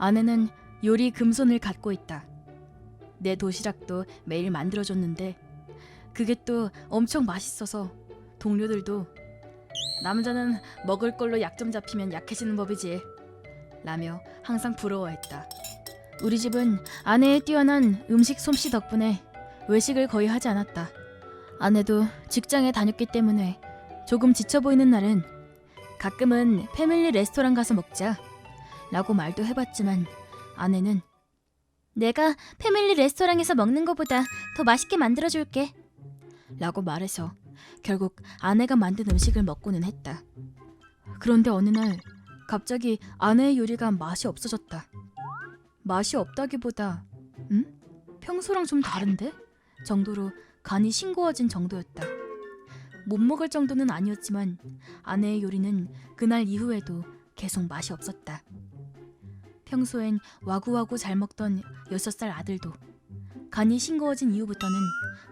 아내는 요리 금손을 갖고 있다. 내 도시락도 매일 만들어줬는데 그게 또 엄청 맛있어서 동료들도 남자는 먹을 걸로 약점 잡히면 약해지는 법이지 라며 항상 부러워했다. 우리 집은 아내의 뛰어난 음식 솜씨 덕분에 외식을 거의 하지 않았다. 아내도 직장에 다녔기 때문에 조금 지쳐 보이는 날은 가끔은 패밀리 레스토랑 가서 먹자 라고 말도 해봤지만 아내는 내가 패밀리 레스토랑에서 먹는 것보다 더 맛있게 만들어줄게 라고 말해서 결국 아내가 만든 음식을 먹고는 했다. 그런데 어느 날 갑자기 아내의 요리가 맛이 없어졌다. 맛이 없다기보다 평소랑 좀 다른데? 정도로 간이 싱거워진 정도였다. 못 먹을 정도는 아니었지만 아내의 요리는 그날 이후에도 계속 맛이 없었다. 평소엔 와구와구 잘 먹던 6살 아들도 간이 싱거워진 이후부터는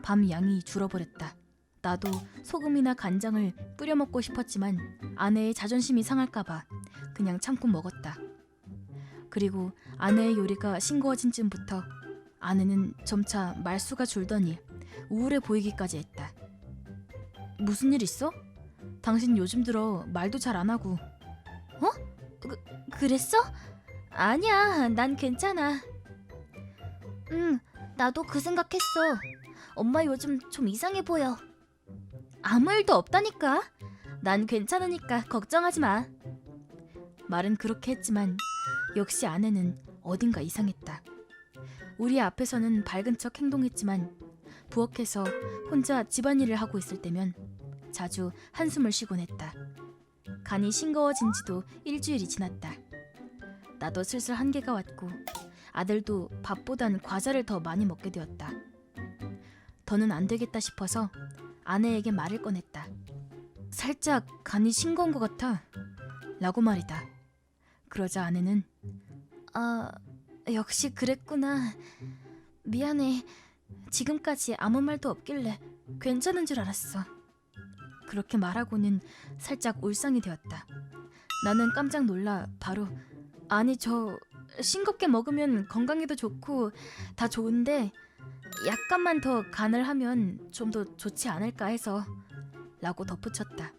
밤 양이 줄어버렸다. 나도 소금이나 간장을 뿌려 먹고 싶었지만 아내의 자존심이 상할까봐 그냥 참고 먹었다. 그리고 아내의 요리가 싱거워진 쯤부터 아내는 점차 말수가 줄더니 우울해 보이기까지 했다. 무슨 일 있어? 당신 요즘 들어 말도 잘 안 하고. 어? 그랬어? 아니야, 난 괜찮아. 나도 그 생각했어. 엄마 요즘 좀 이상해 보여. 아무 일도 없다니까. 난 괜찮으니까 걱정하지 마. 말은 그렇게 했지만 역시 아내는 어딘가 이상했다. 우리 앞에서는 밝은 척 행동했지만 부엌에서 혼자 집안일을 하고 있을 때면 자주 한숨을 쉬곤 했다. 간이 싱거워진 지도 일주일이 지났다. 나도 슬슬 한계가 왔고 아들도 밥보단 과자를 더 많이 먹게 되었다. 더는 안 되겠다 싶어서 아내에게 말을 꺼냈다. 살짝 간이 싱거운 것 같아 라고 말이다. 그러자 아내는 역시 그랬구나. 미안해. 지금까지 아무 말도 없길래 괜찮은 줄 알았어. 그렇게 말하고는 살짝 울상이 되었다. 나는 깜짝 놀라 바로 아니 저 싱겁게 먹으면 건강에도 좋고 다 좋은데 약간만 더 간을 하면 좀 더 좋지 않을까 해서 라고 덧붙였다.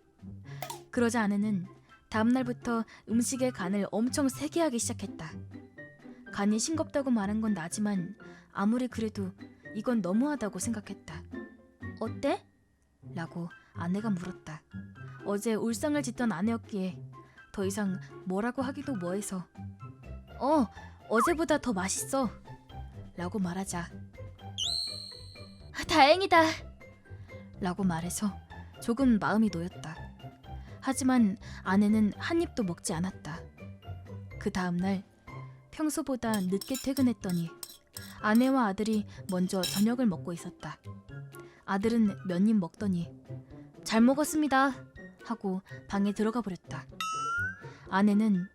그러자 아내는 다음날부터 음식의 간을 엄청 세게 하기 시작했다. 간이 싱겁다고 말한 건 나지만 아무리 그래도 이건 너무하다고 생각했다. 어때? 라고 아내가 물었다. 어제 울상을 짓던 아내였기에 더 이상 뭐라고 하기도 뭐해서 어제보다 더 맛있어 라고 말하자 다행이다 라고 말해서 조금 마음이 놓였다. 하지만 아내는 한 입도 먹지 않았다. 그 다음날 평소보다 늦게 퇴근했더니 아내와 아들이 먼저 저녁을 먹고 있었다. 아들은 몇 입 먹더니 잘 먹었습니다 하고 방에 들어가 버렸다. 아내는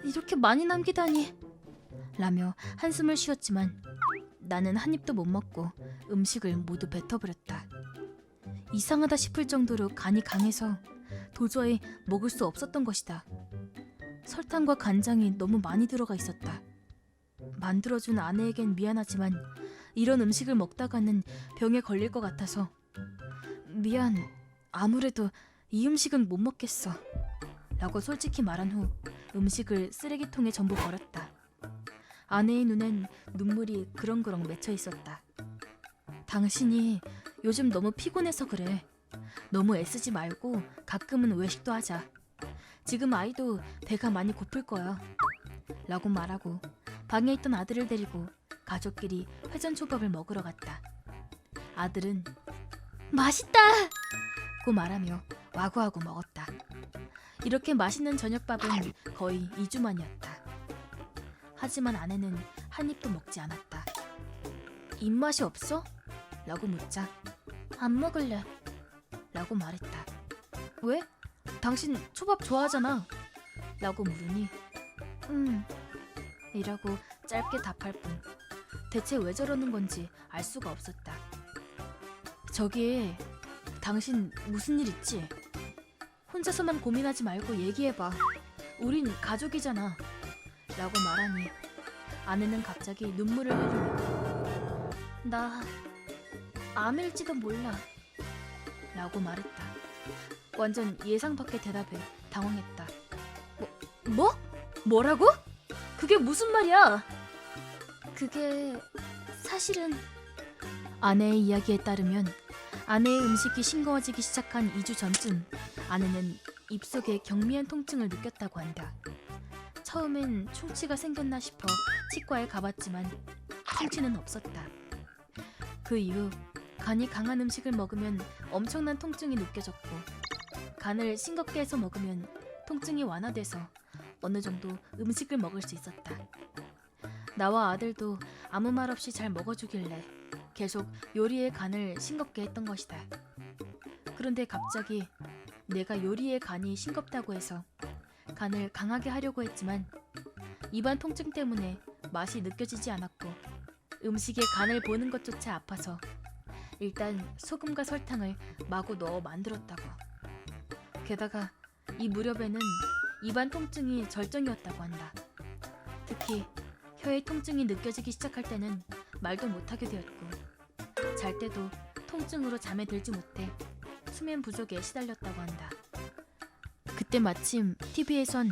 이렇게 많이 남기다니 라며 한숨을 쉬었지만 나는 한 입도 못 먹고 음식을 모두 뱉어버렸다. 이상하다 싶을 정도로 간이 강해서 도저히 먹을 수 없었던 것이다. 설탕과 간장이 너무 많이 들어가 있었다. 만들어준 아내에겐 미안하지만 이런 음식을 먹다가는 병에 걸릴 것 같아서 미안, 아무래도 이 음식은 못 먹겠어 라고 솔직히 말한 후 음식을 쓰레기통에 전부 버렸다. 아내의 눈엔 눈물이 그렁그렁 맺혀 있었다. 당신이 요즘 너무 피곤해서 그래. 너무 애쓰지 말고 가끔은 외식도 하자. 지금 아이도 배가 많이 고플 거야 라고 말하고 방에 있던 아들을 데리고 가족끼리 회전초밥을 먹으러 갔다. 아들은 맛있다! 고 말하며 와구와구 먹었다. 이렇게 맛있는 저녁밥은 거의 2주 만이었다. 하지만 아내는 한 입도 먹지 않았다. 입맛이 없어? 라고 묻자 안 먹을래 라고 말했다. 왜? 당신 초밥 좋아하잖아 라고 물으니 이라고 짧게 답할 뿐 대체 왜 저러는 건지 알 수가 없었다. 저기 당신 무슨 일 있지? 혼자서만 고민하지 말고 얘기해봐. 우린 가족이잖아. 라고 말하니 아내는 갑자기 눈물을 흘리며 나 암일지도 몰라 라고 말했다. 완전 예상 밖의 대답에 당황했다. 뭐? 뭐라고? 그게 무슨 말이야? 그게 사실은 아내의 이야기에 따르면 아내의 음식이 싱거워지기 시작한 2주 전쯤 아내는 입속에 경미한 통증을 느꼈다고 한다. 처음엔 충치가 생겼나 싶어 치과에 가봤지만 충치는 없었다. 그 이후 간이 강한 음식을 먹으면 엄청난 통증이 느껴졌고 간을 싱겁게 해서 먹으면 통증이 완화돼서 어느 정도 음식을 먹을 수 있었다. 나와 아들도 아무 말 없이 잘 먹어주길래 계속 요리의 간을 싱겁게 했던 것이다. 그런데 갑자기 내가 요리의 간이 싱겁다고 해서 간을 강하게 하려고 했지만 입안 통증 때문에 맛이 느껴지지 않았고 음식에 간을 보는 것조차 아파서 일단 소금과 설탕을 마구 넣어 만들었다고. 게다가 이 무렵에는 입안 통증이 절정이었다고 한다. 특히 혀의 통증이 느껴지기 시작할 때는 말도 못하게 되었고 잘 때도 통증으로 잠에 들지 못해 수면 부족에 시달렸다고 한다. 그때 마침 TV에선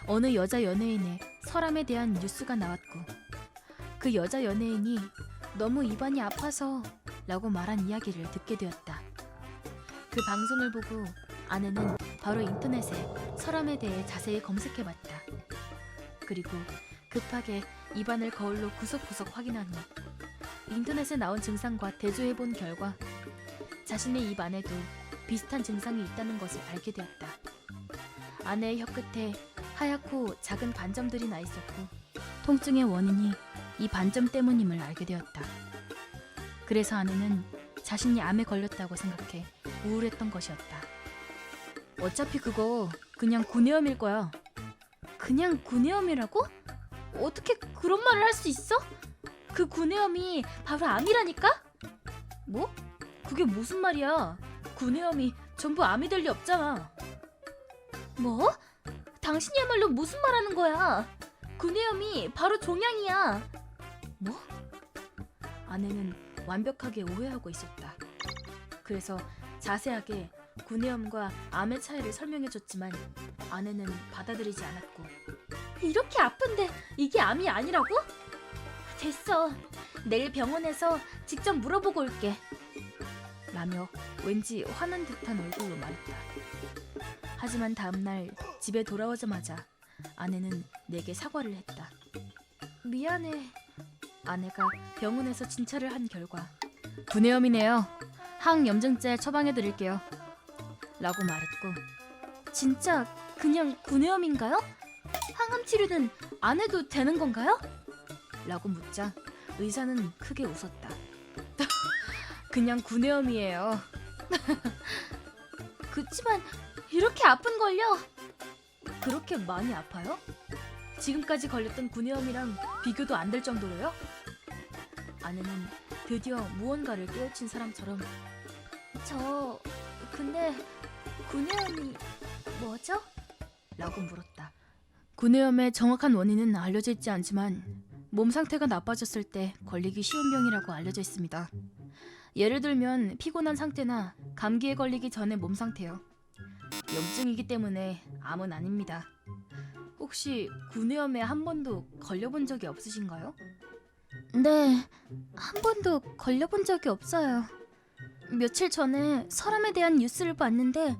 어느 여자 연예인의 설암에 대한 뉴스가 나왔고 그 여자 연예인이 너무 입안이 아파서 라고 말한 이야기를 듣게 되었다. 그 방송을 보고 아내는 바로 인터넷에 설암에 대해 자세히 검색해봤다. 그리고 급하게 입안을 거울로 구석구석 확인한 후 인터넷에 나온 증상과 대조해본 결과 자신의 입 안에도 비슷한 증상이 있다는 것을 알게 되었다. 아내의 혀끝에 하얗고 작은 반점들이 나 있었고 통증의 원인이 이 반점 때문임을 알게 되었다. 그래서 아내는 자신이 암에 걸렸다고 생각해 우울했던 것이었다. 어차피 그거 그냥 구내염일 거야. 그냥 구내염이라고? 어떻게 그런 말을 할 수 있어? 그 구내염이 바로 암이라니까? 뭐? 그게 무슨 말이야? 구내염이 전부 암이 될 리 없잖아. 뭐? 당신이야말로 무슨 말 하는 거야? 구내염이 바로 종양이야. 뭐? 아내는 완벽하게 오해하고 있었다. 그래서 자세하게 구내염과 암의 차이를 설명해줬지만 아내는 받아들이지 않았고 이렇게 아픈데 이게 암이 아니라고? 됐어. 내일 병원에서 직접 물어보고 올게. 라며 왠지 화난 듯한 얼굴로 말했다. 하지만 다음날 집에 돌아오자마자 아내는 내게 사과를 했다. 미안해. 아내가 병원에서 진찰을 한 결과 구내염이네요. 항염증제 처방해드릴게요. 라고 말했고 진짜 그냥 구내염인가요? 항암 치료는 안 해도 되는 건가요? 라고 묻자 의사는 크게 웃었다. 그냥 구내염이에요. 그치만 이렇게 아픈걸요? 그렇게 많이 아파요? 지금까지 걸렸던 구내염이랑 비교도 안 될 정도로요? 아내는 드디어 무언가를 깨우친 사람처럼 근데 구내염이 뭐죠? 라고 물었다. 구내염의 정확한 원인은 알려져 있지 않지만 몸 상태가 나빠졌을 때 걸리기 쉬운 병이라고 알려져 있습니다. 예를 들면 피곤한 상태나 감기에 걸리기 전의 몸 상태요. 염증이기 때문에 암은 아닙니다. 혹시 구내염에 한 번도 걸려본 적이 없으신가요? 네, 한 번도 걸려본 적이 없어요. 며칠 전에 설암에 대한 뉴스를 봤는데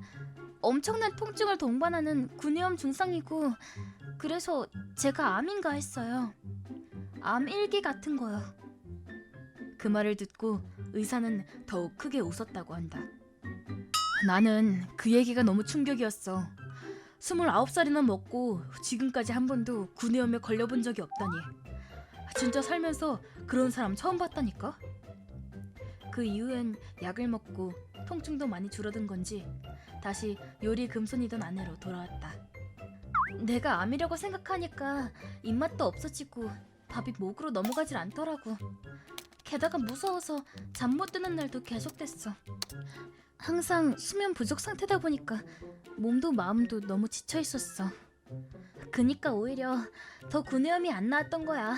엄청난 통증을 동반하는 구내염 증상이고 그래서 제가 암인가 했어요. 암 일기 같은 거요. 그 말을 듣고 의사는 더욱 크게 웃었다고 한다. 나는 그 얘기가 너무 충격이었어. 29살이나 먹고 지금까지 한 번도 구내염에 걸려본 적이 없다니. 진짜 살면서 그런 사람 처음 봤다니까. 그 이후엔 약을 먹고 통증도 많이 줄어든 건지 다시 요리 금손이던 아내로 돌아왔다. 내가 암이라고 생각하니까 입맛도 없어지고 밥이 목으로 넘어가질 않더라고. 게다가 무서워서 잠 못 드는 날도 계속됐어. 항상 수면 부족 상태다 보니까 몸도 마음도 너무 지쳐 있었어. 그니까 오히려 더 구내염이 안 나왔던 거야.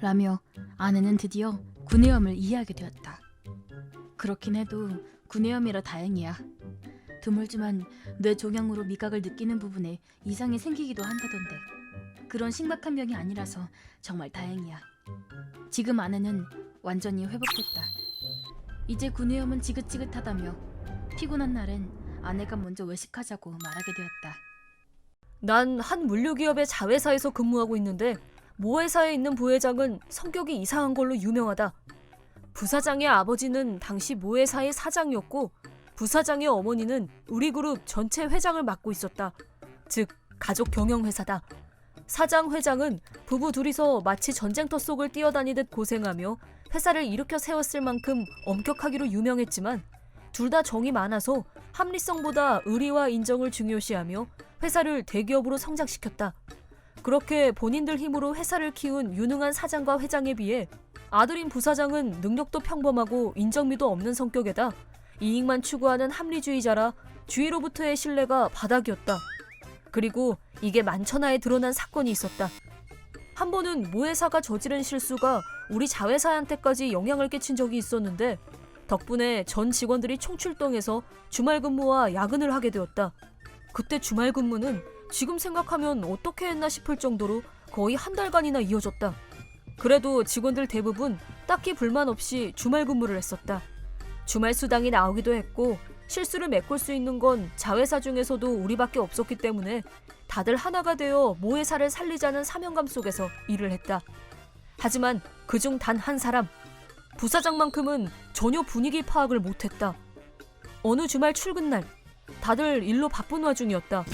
라며 아내는 드디어 구내염을 이해하게 되었다. 그렇긴 해도 구내염이라 다행이야. 드물지만 뇌 종양으로 미각을 느끼는 부분에 이상이 생기기도 한다던데 그런 심각한 병이 아니라서 정말 다행이야. 지금 아내는 완전히 회복됐다. 이제 구내염은 지긋지긋하다며 피곤한 날엔 아내가 먼저 외식하자고 말하게 되었다. 난 한 물류기업의 자회사에서 근무하고 있는데 모 회사에 있는 부회장은 성격이 이상한 걸로 유명하다. 부사장의 아버지는 당시 모 회사의 사장이었고 부사장의 어머니는 우리 그룹 전체 회장을 맡고 있었다. 즉 가족 경영회사다. 사장 회장은 부부 둘이서 마치 전쟁터 속을 뛰어다니듯 고생하며 회사를 일으켜 세웠을 만큼 엄격하기로 유명했지만 둘 다 정이 많아서 합리성보다 의리와 인정을 중요시하며 회사를 대기업으로 성장시켰다. 그렇게 본인들 힘으로 회사를 키운 유능한 사장과 회장에 비해 아들인 부사장은 능력도 평범하고 인정미도 없는 성격에다 이익만 추구하는 합리주의자라 주위로부터의 신뢰가 바닥이었다. 그리고 이게 만천하에 드러난 사건이 있었다. 한 번은 모 회사가 저지른 실수가 우리 자회사한테까지 영향을 끼친 적이 있었는데 덕분에 전 직원들이 총출동해서 주말 근무와 야근을 하게 되었다. 그때 주말 근무는 지금 생각하면 어떻게 했나 싶을 정도로 거의 한 달간이나 이어졌다. 그래도 직원들 대부분 딱히 불만 없이 주말 근무를 했었다. 주말 수당이 나오기도 했고 실수를 메꿀 수 있는 건 자회사 중에서도 우리밖에 없었기 때문에 다들 하나가 되어 모 회사를 살리자는 사명감 속에서 일을 했다. 하지만 그중 단 한 사람, 부사장만큼은 전혀 분위기 파악을 못했다. 어느 주말 출근날, 다들 일로 바쁜 와중이었다.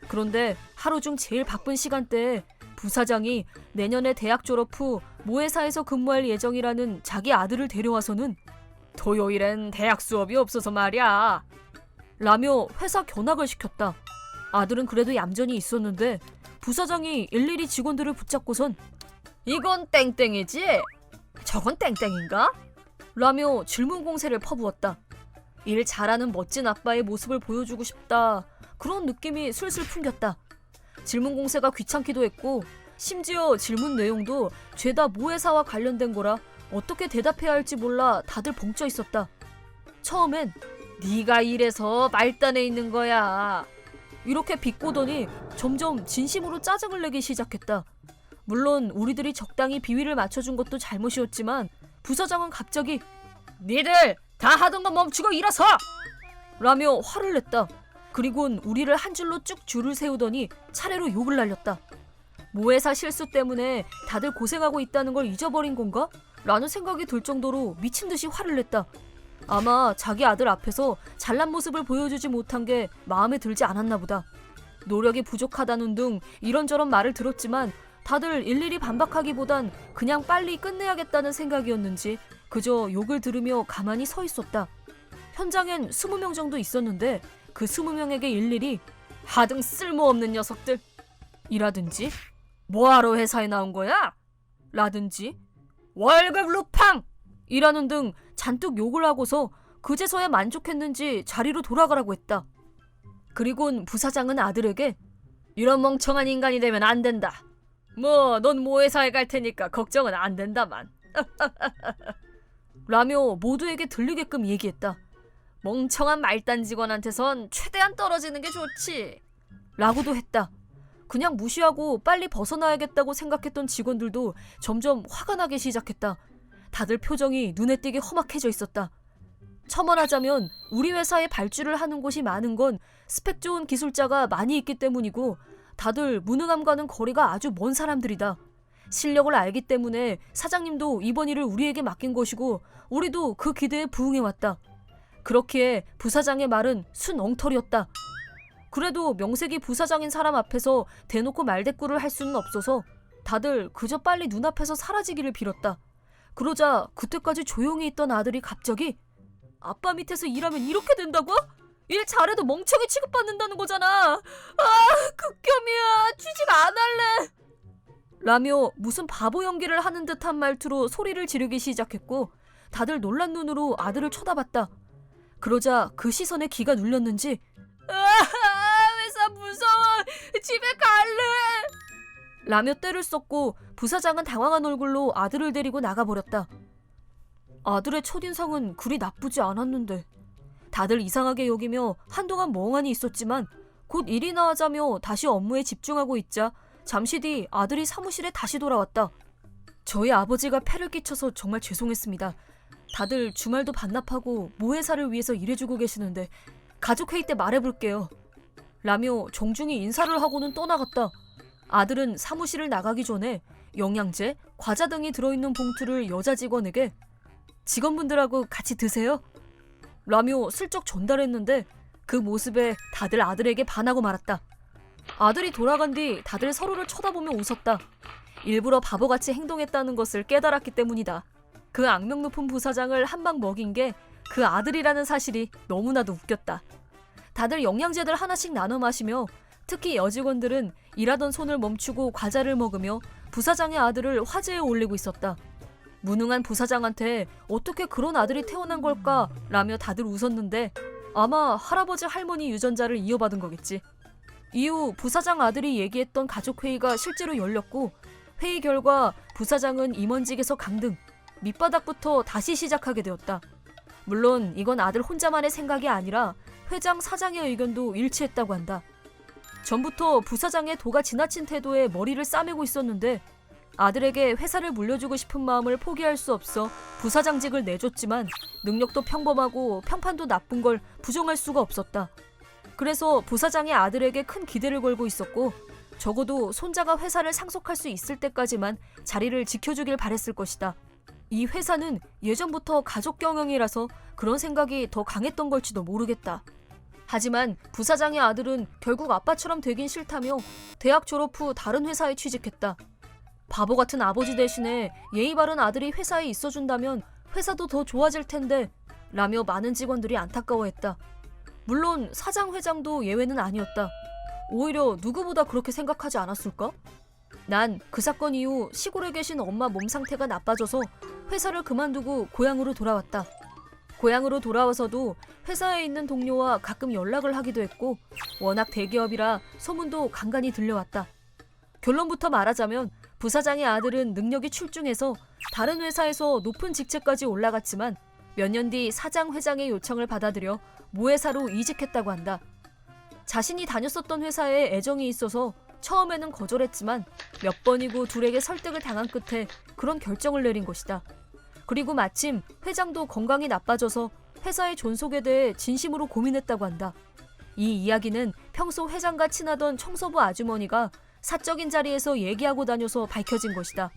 그런데 하루 중 제일 바쁜 시간대에 부사장이 내년에 대학 졸업 후 모 회사에서 근무할 예정이라는 자기 아들을 데려와서는 토요일엔 대학 수업이 없어서 말이야 라며 회사 견학을 시켰다. 아들은 그래도 얌전히 있었는데 부사장이 일일이 직원들을 붙잡고선 이건 땡땡이지? 저건 땡땡인가? 라며 질문 공세를 퍼부었다. 일 잘하는 멋진 아빠의 모습을 보여주고 싶다. 그런 느낌이 술술 풍겼다. 질문 공세가 귀찮기도 했고 심지어 질문 내용도 죄다 모 회사와 관련된 거라 어떻게 대답해야 할지 몰라 다들 벙쪄 있었다. 처음엔 네가 이래서 말단에 있는 거야 이렇게 비꼬더니 점점 진심으로 짜증을 내기 시작했다. 물론 우리들이 적당히 비위를 맞춰준 것도 잘못이었지만 부사장은 갑자기 니들 다 하던 거 멈추고 일어서! 라며 화를 냈다. 그리곤 우리를 한 줄로 쭉 줄을 세우더니 차례로 욕을 날렸다. 모 회사 실수 때문에 다들 고생하고 있다는 걸 잊어버린 건가? 라는 생각이 들 정도로 미친 듯이 화를 냈다. 아마 자기 아들 앞에서 잘난 모습을 보여주지 못한 게 마음에 들지 않았나 보다. 노력이 부족하다는 등 이런저런 말을 들었지만 다들 일일이 반박하기보단 그냥 빨리 끝내야겠다는 생각이었는지 그저 욕을 들으며 가만히 서 있었다. 현장엔 20명 정도 있었는데 그 20명에게 일일이 하등 쓸모없는 녀석들 이라든지 뭐하러 회사에 나온 거야? 라든지 월급 루팡! 이라는 등 잔뜩 욕을 하고서 그제서야 만족했는지 자리로 돌아가라고 했다. 그리곤 부사장은 아들에게 이런 멍청한 인간이 되면 안 된다. 뭐 넌 모 회사에 갈 테니까 걱정은 안 된다만. 라며 모두에게 들리게끔 얘기했다. 멍청한 말단 직원한테선 최대한 떨어지는 게 좋지. 라고도 했다. 그냥 무시하고 빨리 벗어나야겠다고 생각했던 직원들도 점점 화가 나기 시작했다. 다들 표정이 눈에 띄게 험악해져 있었다. 첨언하자면 우리 회사에 발주를 하는 곳이 많은 건 스펙 좋은 기술자가 많이 있기 때문이고 다들 무능함과는 거리가 아주 먼 사람들이다. 실력을 알기 때문에 사장님도 이번 일을 우리에게 맡긴 것이고 우리도 그 기대에 부응해왔다. 그렇기에 부사장의 말은 순 엉터리였다. 그래도 명색이 부사장인 사람 앞에서 대놓고 말대꾸를 할 수는 없어서 다들 그저 빨리 눈앞에서 사라지기를 빌었다. 그러자 그때까지 조용히 있던 아들이 갑자기 아빠 밑에서 일하면 이렇게 된다고? 일 잘해도 멍청이 취급받는다는 거잖아. 극혐이야. 취직 안 할래. 라며 무슨 바보 연기를 하는 듯한 말투로 소리를 지르기 시작했고 다들 놀란 눈으로 아들을 쳐다봤다. 그러자 그 시선에 기가 눌렸는지 회사 무서워. 집에 갈래. 라며 떼를 썼고 부사장은 당황한 얼굴로 아들을 데리고 나가버렸다. 아들의 첫인상은 그리 나쁘지 않았는데 다들 이상하게 여기며 한동안 멍하니 있었지만 곧 일이나 하자며 다시 업무에 집중하고 있자 잠시 뒤 아들이 사무실에 다시 돌아왔다. 저희 아버지가 폐를 끼쳐서 정말 죄송했습니다. 다들 주말도 반납하고 모회사를 위해서 일해주고 계시는데 가족회의 때 말해볼게요. 라며 정중히 인사를 하고는 떠나갔다. 아들은 사무실을 나가기 전에 영양제, 과자 등이 들어있는 봉투를 여자 직원에게 직원분들하고 같이 드세요. 라며 슬쩍 전달했는데 그 모습에 다들 아들에게 반하고 말았다. 아들이 돌아간 뒤 다들 서로를 쳐다보며 웃었다. 일부러 바보같이 행동했다는 것을 깨달았기 때문이다. 그 악명 높은 부사장을 한 방 먹인 게 그 아들이라는 사실이 너무나도 웃겼다. 다들 영양제들 하나씩 나눠 마시며 특히 여직원들은 일하던 손을 멈추고 과자를 먹으며 부사장의 아들을 화제에 올리고 있었다. 무능한 부사장한테 어떻게 그런 아들이 태어난 걸까? 라며 다들 웃었는데 아마 할아버지 할머니 유전자를 이어받은 거겠지. 이후 부사장 아들이 얘기했던 가족회의가 실제로 열렸고 회의 결과 부사장은 임원직에서 강등, 밑바닥부터 다시 시작하게 되었다. 물론 이건 아들 혼자만의 생각이 아니라 회장, 사장의 의견도 일치했다고 한다. 전부터 부사장의 도가 지나친 태도에 머리를 싸매고 있었는데 아들에게 회사를 물려주고 싶은 마음을 포기할 수 없어 부사장직을 내줬지만 능력도 평범하고 평판도 나쁜 걸 부정할 수가 없었다. 그래서 부사장의 아들에게 큰 기대를 걸고 있었고 적어도 손자가 회사를 상속할 수 있을 때까지만 자리를 지켜주길 바랬을 것이다. 이 회사는 예전부터 가족 경영이라서 그런 생각이 더 강했던 걸지도 모르겠다. 하지만 부사장의 아들은 결국 아빠처럼 되긴 싫다며 대학 졸업 후 다른 회사에 취직했다. 바보 같은 아버지 대신에 예의 바른 아들이 회사에 있어준다면 회사도 더 좋아질 텐데 라며 많은 직원들이 안타까워했다. 물론 사장, 회장도 예외는 아니었다. 오히려 누구보다 그렇게 생각하지 않았을까? 난 그 사건 이후 시골에 계신 엄마 몸 상태가 나빠져서 회사를 그만두고 고향으로 돌아왔다. 고향으로 돌아와서도 회사에 있는 동료와 가끔 연락을 하기도 했고 워낙 대기업이라 소문도 간간히 들려왔다. 결론부터 말하자면 부사장의 아들은 능력이 출중해서 다른 회사에서 높은 직책까지 올라갔지만 몇 년 뒤 사장, 회장의 요청을 받아들여 모회사로 이직했다고 한다. 자신이 다녔었던 회사에 애정이 있어서 처음에는 거절했지만 몇 번이고 둘에게 설득을 당한 끝에 그런 결정을 내린 것이다. 그리고 마침 회장도 건강이 나빠져서 회사의 존속에 대해 진심으로 고민했다고 한다. 이 이야기는 평소 회장과 친하던 청소부 아주머니가 사적인 자리에서 얘기하고 다녀서 밝혀진 것이다.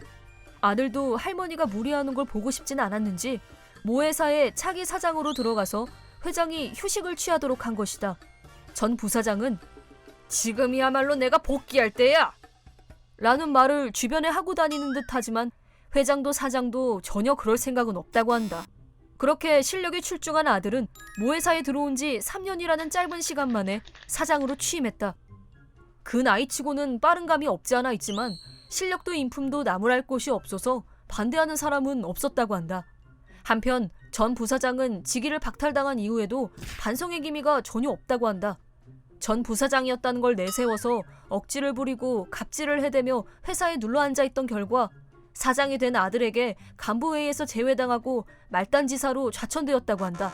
아들도 할머니가 무리하는 걸 보고 싶진 않았는지 모회사에 차기 사장으로 들어가서 회장이 휴식을 취하도록 한 것이다. 전 부사장은 지금이야말로 내가 복귀할 때야! 라는 말을 주변에 하고 다니는 듯 하지만 회장도 사장도 전혀 그럴 생각은 없다고 한다. 그렇게 실력이 출중한 아들은 모회사에 들어온 지 3년이라는 짧은 시간 만에 사장으로 취임했다. 그 나이치고는 빠른 감이 없지 않아 있지만 실력도 인품도 나무랄 곳이 없어서 반대하는 사람은 없었다고 한다. 한편 전 부사장은 직위를 박탈당한 이후에도 반성의 기미가 전혀 없다고 한다. 전 부사장이었다는 걸 내세워서 억지를 부리고 갑질을 해대며 회사에 눌러앉아있던 결과 사장이 된 아들에게 간부회의에서 제외당하고 말단지사로 좌천되었다고 한다.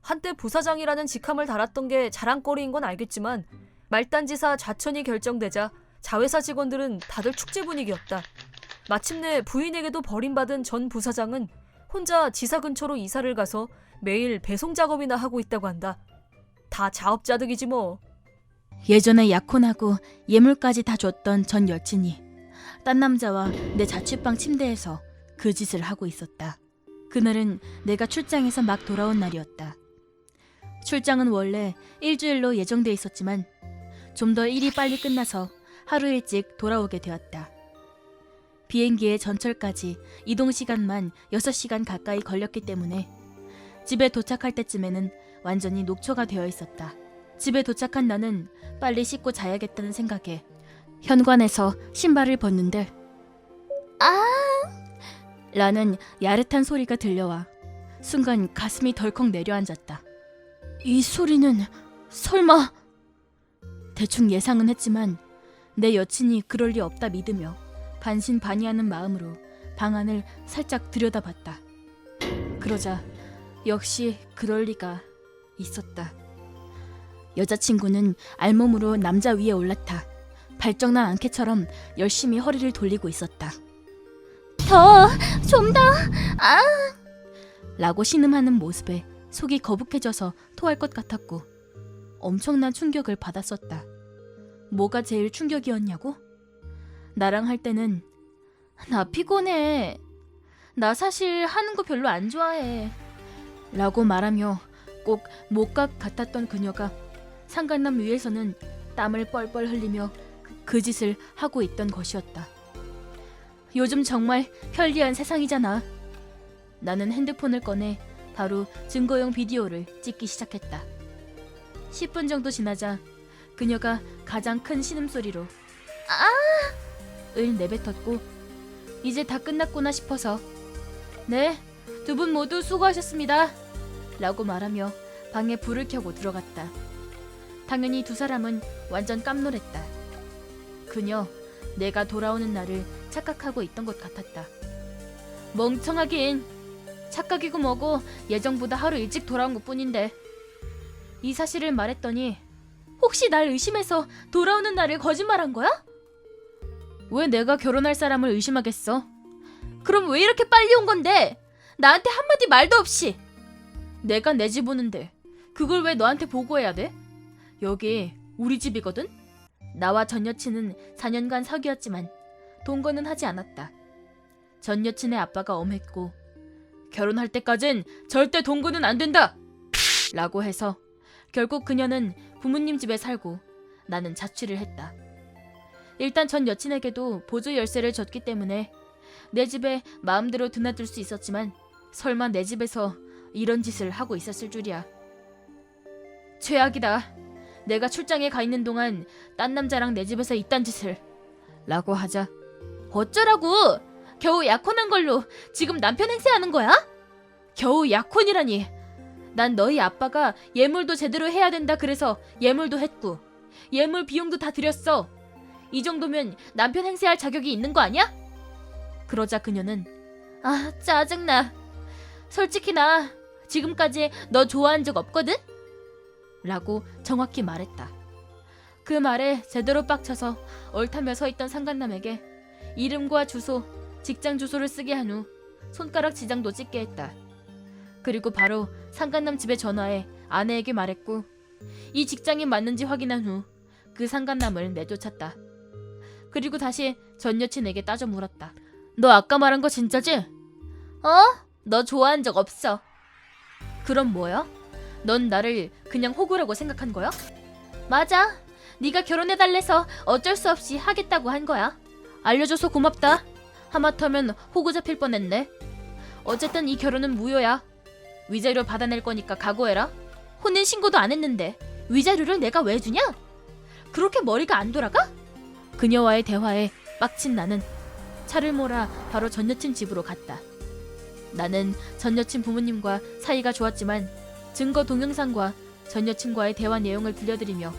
한때 부사장이라는 직함을 달았던 게 자랑거리인 건 알겠지만 말단지사 좌천이 결정되자 자회사 직원들은 다들 축제 분위기였다. 마침내 부인에게도 버림받은 전 부사장은 혼자 지사 근처로 이사를 가서 매일 배송 작업이나 하고 있다고 한다. 다 자업자득이지 뭐. 예전에 약혼하고 예물까지 다 줬던 전 여친이 딴 남자와 내 자취방 침대에서 그 짓을 하고 있었다. 그날은 내가 출장에서 막 돌아온 날이었다. 출장은 원래 일주일로 예정돼 있었지만 좀 더 일이 빨리 끝나서 하루 일찍 돌아오게 되었다. 비행기의 전철까지 이동 시간만 6시간 가까이 걸렸기 때문에 집에 도착할 때쯤에는 완전히 녹초가 되어 있었다. 집에 도착한 나는 빨리 씻고 자야겠다는 생각에 현관에서 신발을 벗는데 아! 라는 야릇한 소리가 들려와 순간 가슴이 덜컥 내려앉았다. 이 소리는 설마... 대충 예상은 했지만 내 여친이 그럴 리 없다 믿으며 반신반의하는 마음으로 방안을 살짝 들여다봤다. 그러자 역시 그럴 리가 있었다. 여자친구는 알몸으로 남자 위에 올라타 발정난 앙캐처럼 열심히 허리를 돌리고 있었다. 좀 더, 라고 신음하는 모습에 속이 거북해져서 토할 것 같았고 엄청난 충격을 받았었다. 뭐가 제일 충격이었냐고? 나랑 할 때는 나 피곤해. 나 사실 하는 거 별로 안 좋아해. 라고 말하며 꼭 못각 같았던 그녀가 상간남 위에서는 땀을 뻘뻘 흘리며 그 짓을 하고 있던 것이었다. 요즘 정말 편리한 세상이잖아. 나는 핸드폰을 꺼내 바로 증거용 비디오를 찍기 시작했다. 10분 정도 지나자 그녀가 가장 큰 신음소리로 을 내뱉었고 이제 다 끝났구나 싶어서 네, 두 분 모두 수고하셨습니다 라고 말하며 방에 불을 켜고 들어갔다. 당연히 두 사람은 완전 깜놀했다. 그녀, 내가 돌아오는 날을 착각하고 있던 것 같았다. 멍청하긴. 착각이고 뭐고 예정보다 하루 일찍 돌아온 것뿐인데. 이 사실을 말했더니 혹시 날 의심해서 돌아오는 날을 거짓말한 거야? 왜 내가 결혼할 사람을 의심하겠어? 그럼 왜 이렇게 빨리 온 건데? 나한테 한마디 말도 없이. 내가 내 집 오는데 그걸 왜 너한테 보고해야 돼? 여기 우리 집이거든? 나와 전 여친은 4년간 사귀었지만 동거는 하지 않았다. 전 여친의 아빠가 엄했고 결혼할 때까진 절대 동거는 안 된다! 라고 해서 결국 그녀는 부모님 집에 살고 나는 자취를 했다. 일단 전 여친에게도 보조 열쇠를 줬기 때문에 내 집에 마음대로 드나들 수 있었지만 설마 내 집에서 이런 짓을 하고 있었을 줄이야. 최악이다. 내가 출장에 가 있는 동안 딴 남자랑 내 집에서 이딴 짓을 라고 하자 어쩌라고? 겨우 약혼한 걸로 지금 남편 행세하는 거야? 겨우 약혼이라니. 난 너희 아빠가 예물도 제대로 해야 된다 그래서 예물도 했고 예물 비용도 다 드렸어. 이 정도면 남편 행세할 자격이 있는 거 아니야? 그러자 그녀는 짜증나. 솔직히 나 지금까지 너 좋아한 적 없거든? 라고 정확히 말했다. 그 말에 제대로 빡쳐서 얼타며 서 있던 상간남에게 이름과 주소, 직장 주소를 쓰게 한 후 손가락 지장도 찍게 했다. 그리고 바로 상간남 집에 전화해 아내에게 말했고 이 직장이 맞는지 확인한 후 그 상간남을 내쫓았다. 그리고 다시 전 여친에게 따져 물었다. 너 아까 말한 거 진짜지? 너 좋아한 적 없어. 그럼 뭐야? 넌 나를 그냥 호구라고 생각한 거야? 맞아. 네가 결혼해달래서 어쩔 수 없이 하겠다고 한 거야. 알려줘서 고맙다. 하마터면 호구 잡힐 뻔했네. 어쨌든 이 결혼은 무효야. 위자료 받아낼 거니까 각오해라. 혼인 신고도 안 했는데 위자료를 내가 왜 주냐? 그렇게 머리가 안 돌아가? 그녀와의 대화에 빡친 나는 차를 몰아 바로 전 여친 집으로 갔다. 나는 전 여친 부모님과 사이가 좋았지만 증거 동영상과 전 여친과의 대화 내용을 들려드리며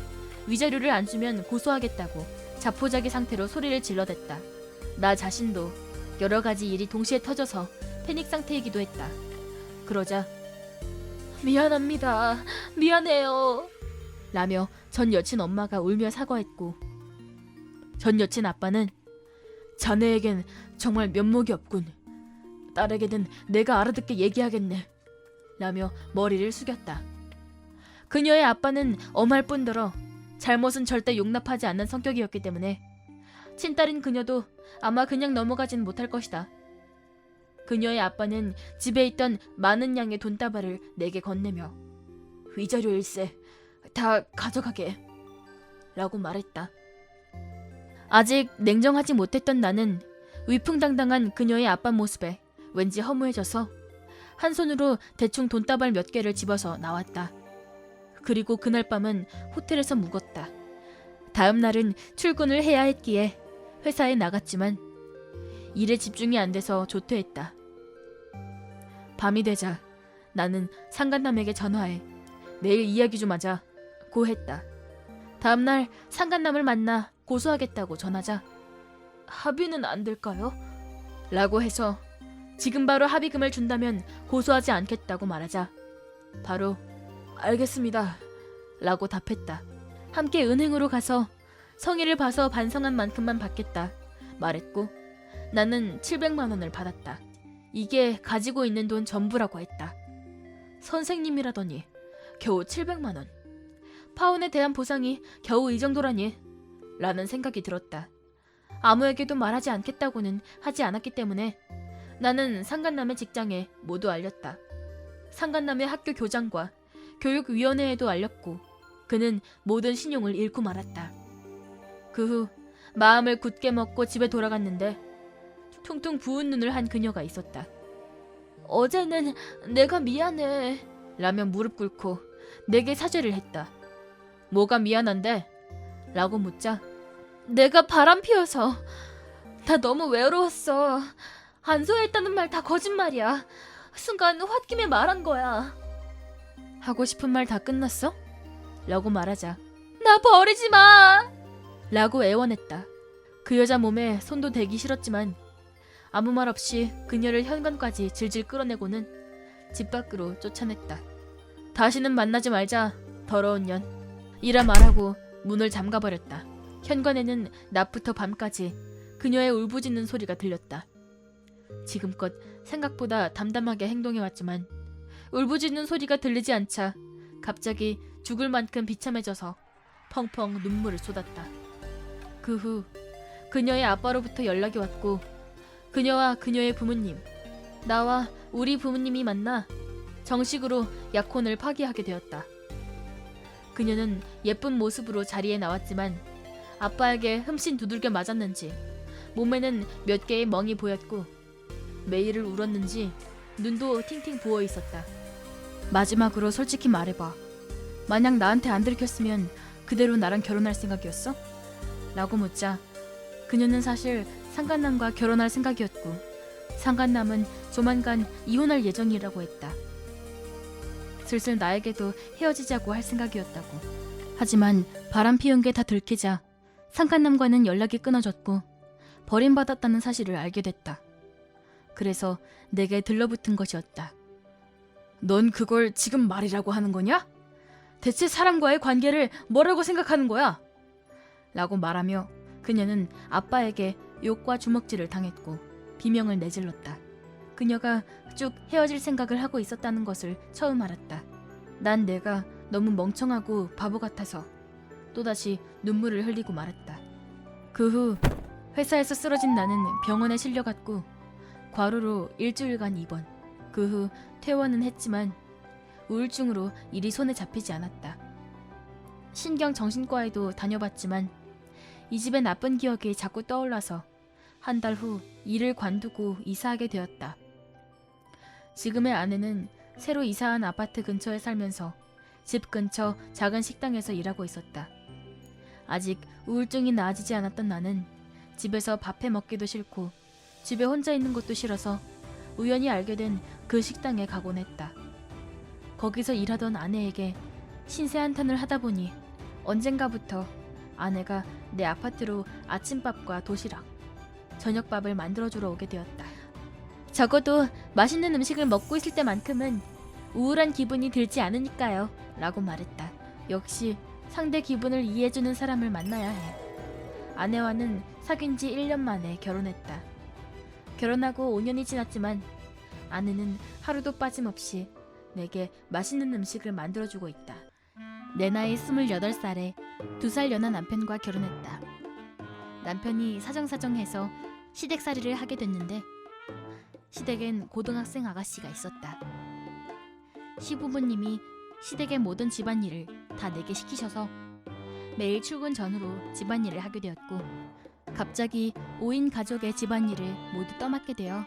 위자료를 안 주면 고소하겠다고 자포자기 상태로 소리를 질러댔다. 나 자신도 여러 가지 일이 동시에 터져서 패닉 상태이기도 했다. 그러자 미안합니다. 미안해요. 라며 전 여친 엄마가 울며 사과했고 전 여친 아빠는 자네에겐 정말 면목이 없군. 딸에게는 내가 알아듣게 얘기하겠네. 라며 머리를 숙였다. 그녀의 아빠는 엄할 뿐더러 잘못은 절대 용납하지 않는 성격이었기 때문에 친딸인 그녀도 아마 그냥 넘어가진 못할 것이다. 그녀의 아빠는 집에 있던 많은 양의 돈다발을 내게 건네며 위자료 일세 다 가져가게 라고 말했다. 아직 냉정하지 못했던 나는 위풍당당한 그녀의 아빠 모습에 왠지 허무해져서 한 손으로 대충 돈다발 몇 개를 집어서 나왔다. 그리고 그날 밤은 호텔에서 묵었다. 다음 날은 출근을 해야 했기에 회사에 나갔지만 일에 집중이 안 돼서 조퇴했다. 밤이 되자 나는 상간남에게 전화해 내일 이야기 좀 하자고 했다. 다음날 상간남을 만나 고소하겠다고 전하자 합의는 안 될까요? 라고 해서 지금 바로 합의금을 준다면 고소하지 않겠다고 말하자 바로 알겠습니다 라고 답했다. 함께 은행으로 가서 성의를 봐서 반성한 만큼만 받겠다 말했고 나는 700만 원을 받았다. 이게 가지고 있는 돈 전부라고 했다. 선생님이라더니 겨우 700만 원. 파혼에 대한 보상이 겨우 이 정도라니 라는 생각이 들었다. 아무에게도 말하지 않겠다고는 하지 않았기 때문에 나는 상간남의 직장에 모두 알렸다. 상간남의 학교 교장과 교육위원회에도 알렸고 그는 모든 신용을 잃고 말았다. 그 후 마음을 굳게 먹고 집에 돌아갔는데 퉁퉁 부은 눈을 한 그녀가 있었다. 어제는 내가 미안해 라며 무릎 꿇고 내게 사죄를 했다. 뭐가 미안한데? 라고 묻자 내가 바람 피워서 나 너무 외로웠어. 안 소외했다는 말 다 거짓말이야. 순간 홧김에 말한 거야. 하고 싶은 말 다 끝났어? 라고 말하자 나 버리지 마! 라고 애원했다. 그 여자 몸에 손도 대기 싫었지만 아무 말 없이 그녀를 현관까지 질질 끌어내고는 집 밖으로 쫓아냈다. 다시는 만나지 말자 더러운 년 이라 말하고 문을 잠가버렸다. 현관에는 낮부터 밤까지 그녀의 울부짖는 소리가 들렸다. 지금껏 생각보다 담담하게 행동해왔지만 울부짖는 소리가 들리지 않자 갑자기 죽을 만큼 비참해져서 펑펑 눈물을 쏟았다. 그 후 그녀의 아빠로부터 연락이 왔고 그녀와 그녀의 부모님, 나와 우리 부모님이 만나 정식으로 약혼을 파기하게 되었다. 그녀는 예쁜 모습으로 자리에 나왔지만 아빠에게 흠씬 두들겨 맞았는지 몸에는 몇 개의 멍이 보였고 매일을 울었는지 눈도 팅팅 부어 있었다. 마지막으로 솔직히 말해봐. 만약 나한테 안 들켰으면 그대로 나랑 결혼할 생각이었어? 라고 묻자 그녀는 사실 상간남과 결혼할 생각이었고 상간남은 조만간 이혼할 예정이라고 했다. 슬슬 나에게도 헤어지자고 할 생각이었다고. 하지만 바람 피운 게 다 들키자 상간남과는 연락이 끊어졌고 버림받았다는 사실을 알게 됐다. 그래서 내게 들러붙은 것이었다. 넌 그걸 지금 말이라고 하는 거냐? 대체 사람과의 관계를 뭐라고 생각하는 거야? 라고 말하며 그녀는 아빠에게 욕과 주먹질을 당했고 비명을 내질렀다. 그녀가 쭉 헤어질 생각을 하고 있었다는 것을 처음 알았다. 난 내가 너무 멍청하고 바보 같아서 또다시 눈물을 흘리고 말았다. 그 후 회사에서 쓰러진 나는 병원에 실려갔고 과로로 일주일간 입원. 그 후 퇴원은 했지만 우울증으로 일이 손에 잡히지 않았다. 신경정신과에도 다녀봤지만 이 집의 나쁜 기억이 자꾸 떠올라서 한 달 후 일을 관두고 이사하게 되었다. 지금의 아내는 새로 이사한 아파트 근처에 살면서 집 근처 작은 식당에서 일하고 있었다. 아직 우울증이 나아지지 않았던 나는 집에서 밥해 먹기도 싫고 집에 혼자 있는 것도 싫어서 우연히 알게 된 그 식당에 가곤 했다. 거기서 일하던 아내에게 신세 한탄을 하다 보니 언젠가부터 아내가 내 아파트로 아침밥과 도시락, 저녁밥을 만들어주러 오게 되었다. 적어도 맛있는 음식을 먹고 있을 때만큼은 우울한 기분이 들지 않으니까요 라고 말했다. 역시 상대 기분을 이해해주는 사람을 만나야 해. 아내와는 사귄 지 1년 만에 결혼했다. 결혼하고 5년이 지났지만 아내는 하루도 빠짐없이 내게 맛있는 음식을 만들어주고 있다. 내 나이 28살에 2살 연하 남편과 결혼했다. 남편이 사정사정해서 시댁살이를 하게 됐는데 시댁엔 고등학생 아가씨가 있었다. 시부모님이 시댁의 모든 집안일을 다 내게 시키셔서 매일 출근 전후로 집안일을 하게 되었고 갑자기 5인 가족의 집안일을 모두 떠맡게 되어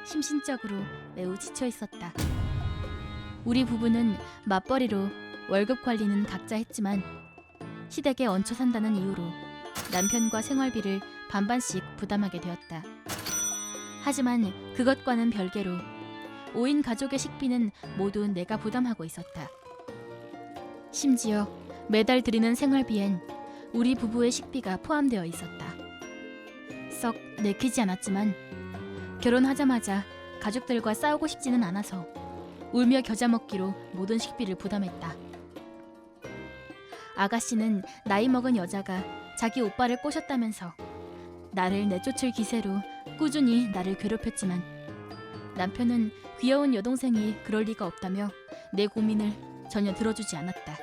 심신적으로 매우 지쳐 있었다. 우리 부부는 맞벌이로 월급 관리는 각자 했지만 시댁에 얹혀 산다는 이유로 남편과 생활비를 반반씩 부담하게 되었다. 하지만 그것과는 별개로 5인 가족의 식비는 모두 내가 부담하고 있었다. 심지어 매달 드리는 생활비엔 우리 부부의 식비가 포함되어 있었다. 썩 내키지 않았지만 결혼하자마자 가족들과 싸우고 싶지는 않아서 울며 겨자 먹기로 모든 식비를 부담했다. 아가씨는 나이 먹은 여자가 자기 오빠를 꼬셨다면서 나를 내쫓을 기세로 꾸준히 나를 괴롭혔지만 남편은 귀여운 여동생이 그럴 리가 없다며 내 고민을 전혀 들어주지 않았다.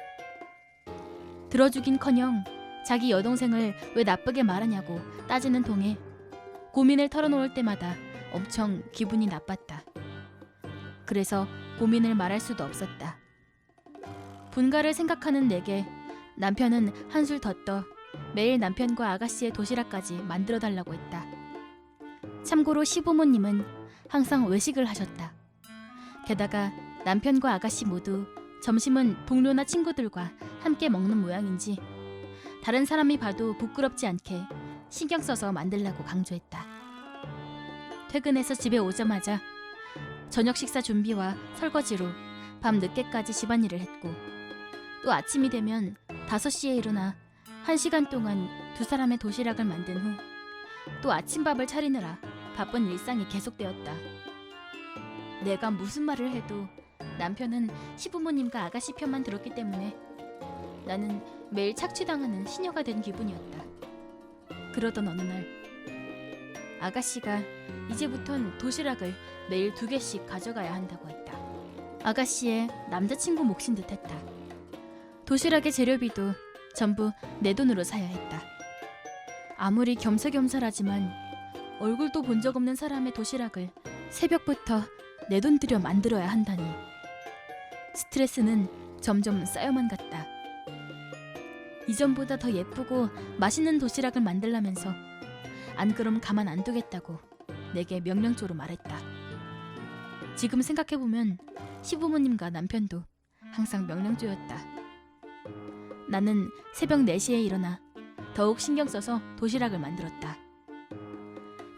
들어주긴커녕 자기 여동생을 왜 나쁘게 말하냐고 따지는 통에 고민을 털어놓을 때마다 엄청 기분이 나빴다. 그래서 고민을 말할 수도 없었다. 분가를 생각하는 내게 남편은 한술 더 떠 매일 남편과 아가씨의 도시락까지 만들어달라고 했다. 참고로 시부모님은 항상 외식을 하셨다. 게다가 남편과 아가씨 모두 점심은 동료나 친구들과 함께 먹는 모양인지 다른 사람이 봐도 부끄럽지 않게 신경 써서 만들라고 강조했다. 퇴근해서 집에 오자마자 저녁 식사 준비와 설거지로 밤 늦게까지 집안일을 했고 또 아침이 되면 5시에 일어나 1시간 동안 두 사람의 도시락을 만든 후 또 아침밥을 차리느라 바쁜 일상이 계속되었다. 내가 무슨 말을 해도 남편은 시부모님과 아가씨 편만 들었기 때문에 나는 매일 착취당하는 시녀가 된 기분이었다. 그러던 어느 날 아가씨가 이제부턴 도시락을 매일 2개씩 가져가야 한다고 했다. 아가씨의 남자친구 몫인 듯했다. 도시락의 재료비도 전부 내 돈으로 사야 했다. 아무리 겸사겸사라지만 얼굴도 본 적 없는 사람의 도시락을 새벽부터 내 돈 들여 만들어야 한다니 스트레스는 점점 쌓여만 갔다. 이전보다 더 예쁘고 맛있는 도시락을 만들라면서 안 그럼 가만 안 두겠다고 내게 명령조로 말했다. 지금 생각해보면 시부모님과 남편도 항상 명령조였다. 나는 새벽 4시에 일어나 더욱 신경 써서 도시락을 만들었다.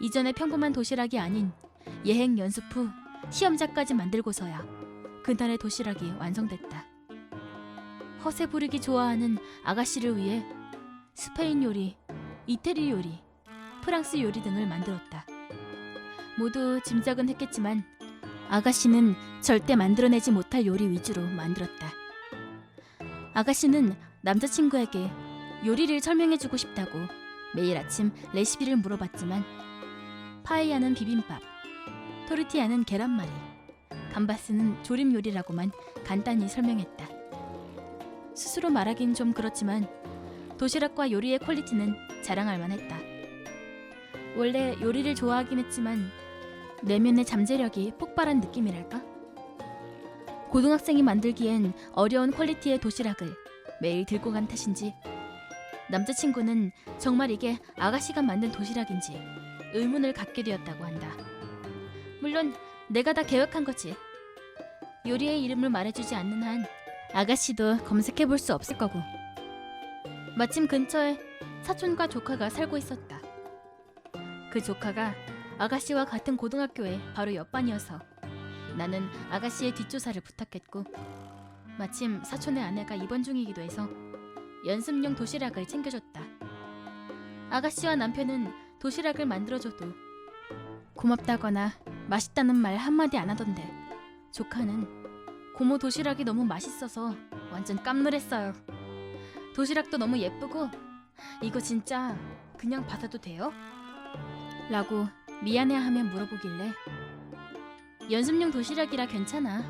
이전에 평범한 도시락이 아닌 예행 연습 후 시험자까지 만들고서야 그날의 도시락이 완성됐다. 허세 부리기 좋아하는 아가씨를 위해 스페인 요리, 이태리 요리, 프랑스 요리 등을 만들었다. 모두 짐작은 했겠지만 아가씨는 절대 만들어내지 못할 요리 위주로 만들었다. 아가씨는 남자친구에게 요리를 설명해주고 싶다고 매일 아침 레시피를 물어봤지만 파에야는 비빔밥, 토르티아는 계란말이, 감바스는 조림 요리라고만 간단히 설명했다. 스스로 말하긴 좀 그렇지만 도시락과 요리의 퀄리티는 자랑할 만했다. 원래 요리를 좋아하긴 했지만 내면의 잠재력이 폭발한 느낌이랄까? 고등학생이 만들기엔 어려운 퀄리티의 도시락을 매일 들고 간 탓인지 남자친구는 정말 이게 아가씨가 만든 도시락인지 의문을 갖게 되었다고 한다. 물론 내가 다 계획한 거지. 요리의 이름을 말해주지 않는 한 아가씨도 검색해볼 수 없을 거고. 마침 근처에 사촌과 조카가 살고 있었다. 그 조카가 아가씨와 같은 고등학교에 바로 옆반이어서 나는 아가씨의 뒷조사를 부탁했고 마침 사촌의 아내가 입원 중이기도 해서 연습용 도시락을 챙겨줬다. 아가씨와 남편은 도시락을 만들어줘도 고맙다거나 맛있다는 말 한마디 안 하던데 조카는 고모 도시락이 너무 맛있어서 완전 깜놀했어요. 도시락도 너무 예쁘고 이거 진짜 그냥 받아도 돼요? 라고 미안해하며 물어보길래 연습용 도시락이라 괜찮아.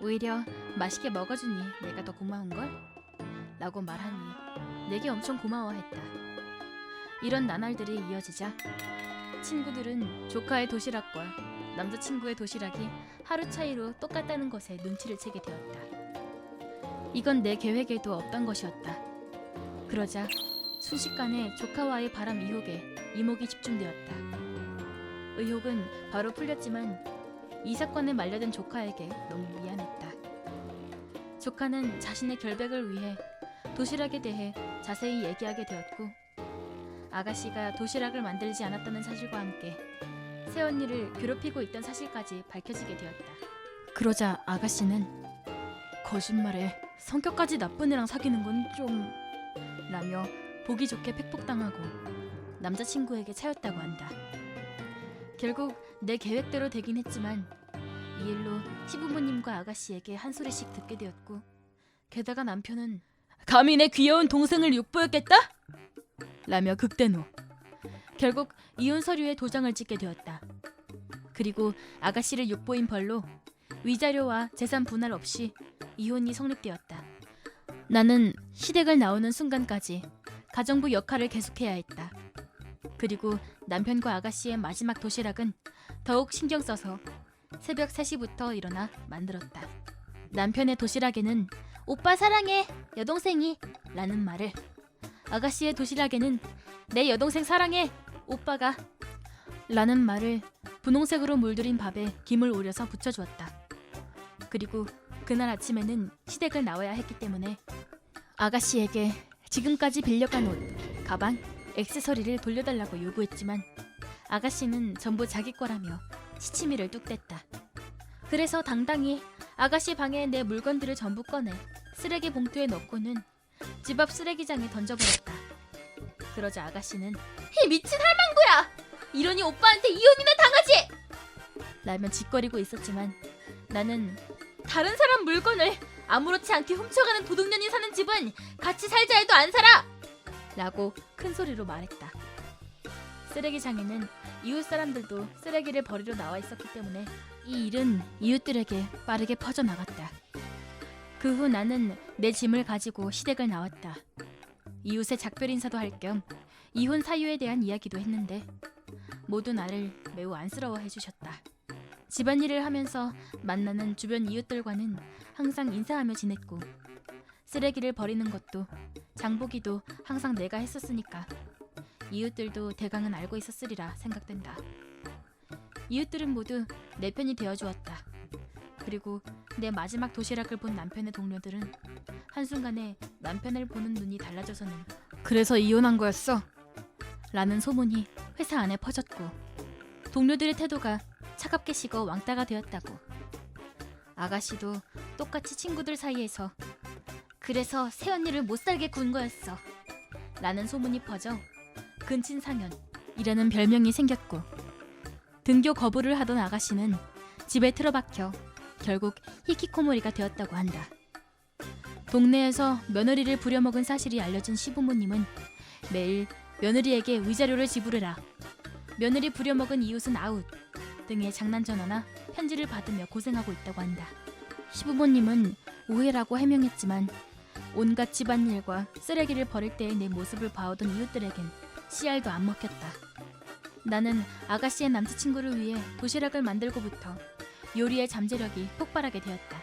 오히려 맛있게 먹어주니 내가 더 고마운걸? 라고 말하니 내게 엄청 고마워했다. 이런 나날들이 이어지자 친구들은 조카의 도시락과 남자친구의 도시락이 하루 차이로 똑같다는 것에 눈치를 채게 되었다. 이건 내 계획에도 없던 것이었다. 그러자 순식간에 조카와의 바람 이혹에 이목이 집중되었다. 의혹은 바로 풀렸지만 이 사건에 말려든 조카에게 너무 미안했다. 조카는 자신의 결백을 위해 도시락에 대해 자세히 얘기하게 되었고 아가씨가 도시락을 만들지 않았다는 사실과 함께 새언니를 괴롭히고 있던 사실까지 밝혀지게 되었다. 그러자 아가씨는 거짓말에 성격까지 나쁜 애랑 사귀는 건 좀... 라며 보기 좋게 팩폭당하고 남자친구에게 차였다고 한다. 결국 내 계획대로 되긴 했지만 이 일로 시부모님과 아가씨에게 한 소리씩 듣게 되었고, 게다가 남편은 감히 내 귀여운 동생을 욕보였겠다? 라며 극대노. 결국 이혼 서류에 도장을 찍게 되었다. 그리고 아가씨를 욕보인 벌로 위자료와 재산 분할 없이 이혼이 성립되었다. 나는 시댁을 나오는 순간까지 가정부 역할을 계속해야 했다. 그리고 남편과 아가씨의 마지막 도시락은 더욱 신경 써서 새벽 3시부터 일어나 만들었다. 남편의 도시락에는 오빠 사랑해 여동생이 라는 말을, 아가씨의 도시락에는 내 여동생 사랑해 오빠가 라는 말을 분홍색으로 물들인 밥에 김을 오려서 붙여주었다. 그리고 그날 아침에는 시댁을 나와야 했기 때문에 아가씨에게 지금까지 빌려간 옷, 가방, 액세서리를 돌려달라고 요구했지만 아가씨는 전부 자기 거라며 시치미를 뚝댔다. 그래서 당당히 아가씨 방에 내 물건들을 전부 꺼내 쓰레기 봉투에 넣고는 집 앞 쓰레기장에 던져버렸다. 그러자 아가씨는 이 미친 할망구야! 이러니 오빠한테 이혼이나 당하지! 라며 짓거리고 있었지만 나는 다른 사람 물건을 아무렇지 않게 훔쳐가는 도둑년이 사는 집은 같이 살자 해도 안 살아! 라고 큰 소리로 말했다. 쓰레기장에는 이웃 사람들도 쓰레기를 버리러 나와 있었기 때문에 이 일은 이웃들에게 빠르게 퍼져나갔다. 그 후 나는 내 짐을 가지고 시댁을 나왔다. 이웃의 작별 인사도 할 겸 이혼 사유에 대한 이야기도 했는데 모두 나를 매우 안쓰러워해 주셨다. 집안일을 하면서 만나는 주변 이웃들과는 항상 인사하며 지냈고, 쓰레기를 버리는 것도 장보기도 항상 내가 했었으니까 이웃들도 대강은 알고 있었으리라 생각된다. 이웃들은 모두 내 편이 되어주었다. 그리고 내 마지막 도시락을 본 남편의 동료들은 한순간에 남편을 보는 눈이 달라져서는 그래서 이혼한 거였어? 라는 소문이 회사 안에 퍼졌고, 동료들의 태도가 차갑게 식어 왕따가 되었다고. 아가씨도 똑같이 친구들 사이에서 그래서 새언니를 못살게 군 거였어 라는 소문이 퍼져 근친상현이라는 별명이 생겼고, 등교 거부를 하던 아가씨는 집에 틀어박혀 결국 히키코모리가 되었다고 한다. 동네에서 며느리를 부려먹은 사실이 알려진 시부모님은 매일 며느리에게 위자료를 지불해라, 며느리 부려먹은 이웃은 아웃 등의 장난 전화나 편지를 받으며 고생하고 있다고 한다. 시부모님은 오해라고 해명했지만 온갖 집안일과 쓰레기를 버릴 때의 내 모습을 봐오던 이웃들에겐 씨알도 안 먹혔다. 나는 아가씨의 남자친구를 위해 도시락을 만들고부터 요리의 잠재력이 폭발하게 되었다.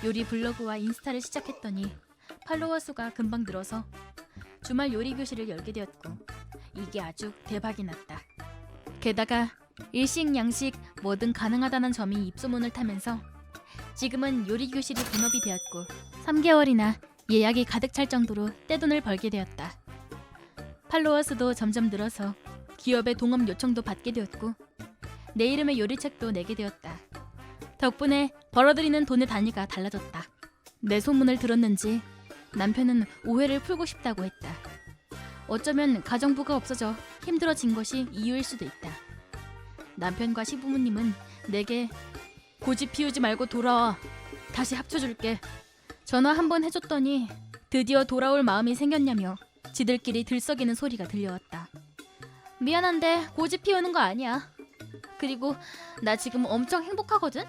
요리 블로그와 인스타를 시작했더니 팔로워 수가 금방 늘어서 주말 요리 교실을 열게 되었고, 이게 아주 대박이 났다. 게다가 일식 양식 뭐든 가능하다는 점이 입소문을 타면서 지금은 요리 교실이 본업이 되었고 3개월이나 예약이 가득 찰 정도로 떼돈을 벌게 되었다. 팔로워 수도 점점 늘어서 기업의 동업 요청도 받게 되었고 내 이름의 요리책도 내게 되었다. 덕분에 벌어들이는 돈의 단위가 달라졌다. 내 소문을 들었는지 남편은 오해를 풀고 싶다고 했다. 어쩌면 가정부가 없어져 힘들어진 것이 이유일 수도 있다. 남편과 시부모님은 내게 고집 피우지 말고 돌아와, 다시 합쳐줄게, 전화 한번 해줬더니 드디어 돌아올 마음이 생겼냐며 지들끼리 들썩이는 소리가 들려왔다. 미안한데 고집 피우는 거 아니야. 그리고 나 지금 엄청 행복하거든?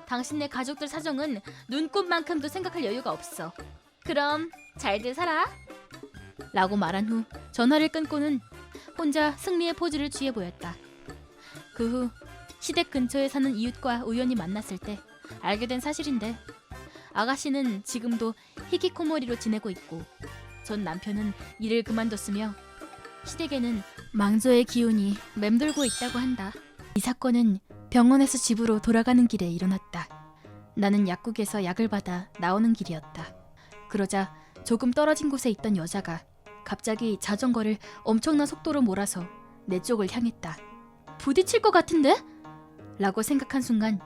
당신네 가족들 사정은 눈꽃만큼도 생각할 여유가 없어. 그럼 잘들 살아. 라고 말한 후 전화를 끊고는 혼자 승리의 포즈를 취해 보였다. 그 후 시댁 근처에 사는 이웃과 우연히 만났을 때 알게 된 사실인데, 아가씨는 지금도 히키코모리로 지내고 있고 전 남편은 일을 그만뒀으며 시댁에는 망조의 기운이 맴돌고 있다고 한다. 이 사건은 병원에서 집으로 돌아가는 길에 일어났다. 나는 약국에서 약을 받아 나오는 길이었다. 그러자 조금 떨어진 곳에 있던 여자가 갑자기 자전거를 엄청난 속도로 몰아서 내 쪽을 향했다. 부딪힐 것 같은데? 라고 생각한 순간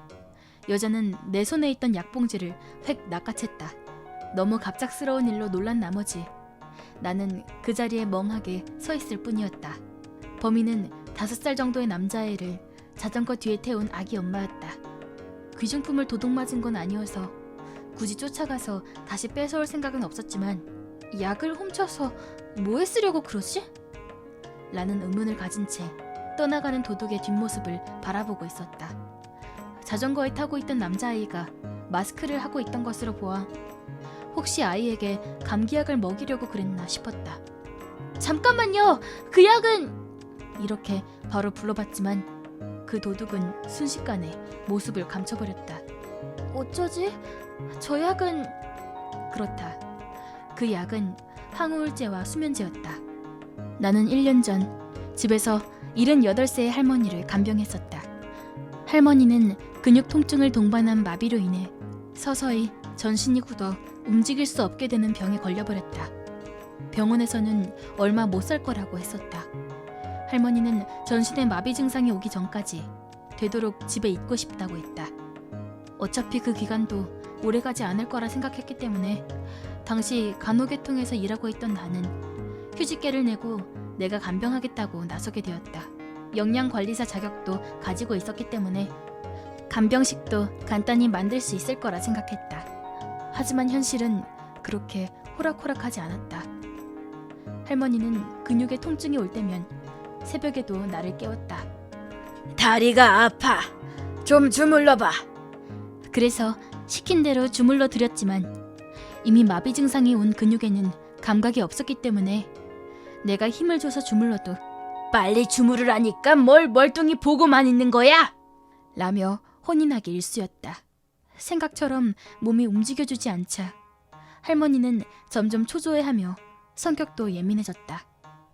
여자는 내 손에 있던 약봉지를 획 낚아챘다. 너무 갑작스러운 일로 놀란 나머지 나는 그 자리에 멍하게 서 있을 뿐이었다. 범인은 5살 정도의 남자애를 자전거 뒤에 태운 아기 엄마였다. 귀중품을 도둑맞은 건 아니어서 굳이 쫓아가서 다시 뺏어올 생각은 없었지만 약을 훔쳐서 뭐에 쓰려고 그러지? 라는 의문을 가진 채 떠나가는 도둑의 뒷모습을 바라보고 있었다. 자전거에 타고 있던 남자아이가 마스크를 하고 있던 것으로 보아 혹시 아이에게 감기약을 먹이려고 그랬나 싶었다. 잠깐만요! 그 약은... 이렇게 바로 불러봤지만 그 도둑은 순식간에 모습을 감춰버렸다. 어쩌지? 저 약은... 그렇다. 그 약은 항우울제와 수면제였다. 나는 1년 전 집에서 78세의 할머니를 간병했었다. 할머니는 근육 통증을 동반한 마비로 인해 서서히 전신이 굳어 움직일 수 없게 되는 병에 걸려버렸다. 병원에서는 얼마 못 살 거라고 했었다. 할머니는 전신에 마비 증상이 오기 전까지 되도록 집에 있고 싶다고 했다. 어차피 그 기간도 오래가지 않을 거라 생각했기 때문에 당시 간호계통에서 일하고 있던 나는 휴직계를 내고 내가 간병하겠다고 나서게 되었다. 영양관리사 자격도 가지고 있었기 때문에 간병식도 간단히 만들 수 있을 거라 생각했다. 하지만 현실은 그렇게 호락호락하지 않았다. 할머니는 근육에 통증이 올 때면 새벽에도 나를 깨웠다. 다리가 아파. 좀 주물러봐. 그래서 시킨 대로 주물러 드렸지만 이미 마비 증상이 온 근육에는 감각이 없었기 때문에 내가 힘을 줘서 주물러도 빨리 주무르라니까 뭘 멀뚱히 보고만 있는 거야? 라며 혼이 나기 일쑤였다. 생각처럼 몸이 움직여주지 않자 할머니는 점점 초조해하며 성격도 예민해졌다.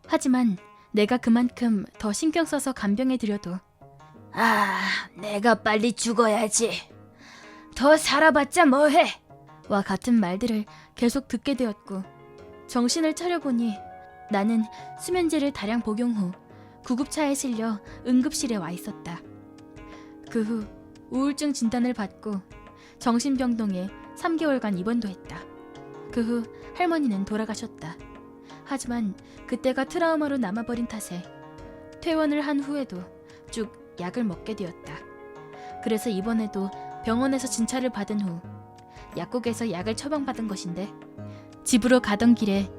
하지만 내가 그만큼 더 신경 써서 간병해드려도 내가 빨리 죽어야지. 더 살아봤자 뭐해? 와 같은 말들을 계속 듣게 되었고 정신을 차려보니 나는 수면제를 다량 복용 후 구급차에 실려 응급실에 와 있었다. 그 후 우울증 진단을 받고 정신병동에 3개월간 입원도 했다. 그 후 할머니는 돌아가셨다. 하지만 그때가 트라우마로 남아버린 탓에 퇴원을 한 후에도 쭉 약을 먹게 되었다. 그래서 이번에도 병원에서 진찰을 받은 후 약국에서 약을 처방받은 것인데 집으로 가던 길에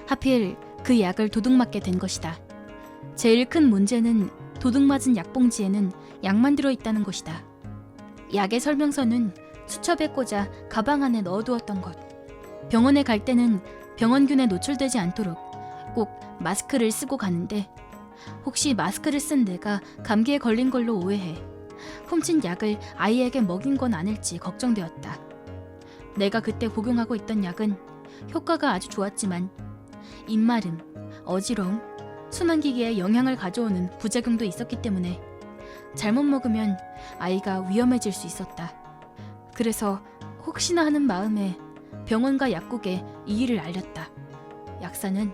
하필 그 약을 도둑맞게 된 것이다. 제일 큰 문제는 도둑맞은 약봉지에는 약만 들어있다는 것이다. 약의 설명서는 수첩에 꽂아 가방 안에 넣어두었던 것. 병원에 갈 때는 병원균에 노출되지 않도록 꼭 마스크를 쓰고 가는데 혹시 마스크를 쓴 내가 감기에 걸린 걸로 오해해 훔친 약을 아이에게 먹인 건 아닐지 걱정되었다. 내가 그때 복용하고 있던 약은 효과가 아주 좋았지만 입마름, 어지러움, 순환기계에 영향을 가져오는 부작용도 있었기 때문에 잘못 먹으면 아이가 위험해질 수 있었다. 그래서 혹시나 하는 마음에 병원과 약국에 이 일을 알렸다. 약사는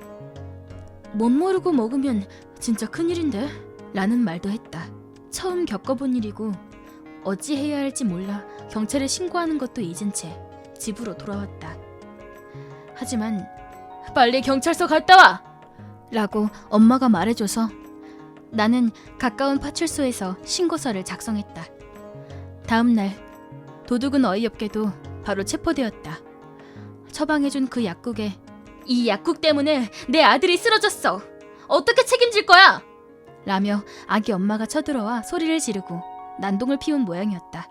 못 모르고 먹으면 진짜 큰일인데? 라는 말도 했다. 처음 겪어본 일이고 어찌해야 할지 몰라 경찰에 신고하는 것도 잊은 채 집으로 돌아왔다. 하지만 빨리 경찰서 갔다 와! 라고 엄마가 말해줘서 나는 가까운 파출소에서 신고서를 작성했다. 다음 날 도둑은 어이없게도 바로 체포되었다. 처방해준 그 약국에 이 약국 때문에 내 아들이 쓰러졌어. 어떻게 책임질 거야? 라며 아기 엄마가 쳐들어와 소리를 지르고 난동을 피운 모양이었다.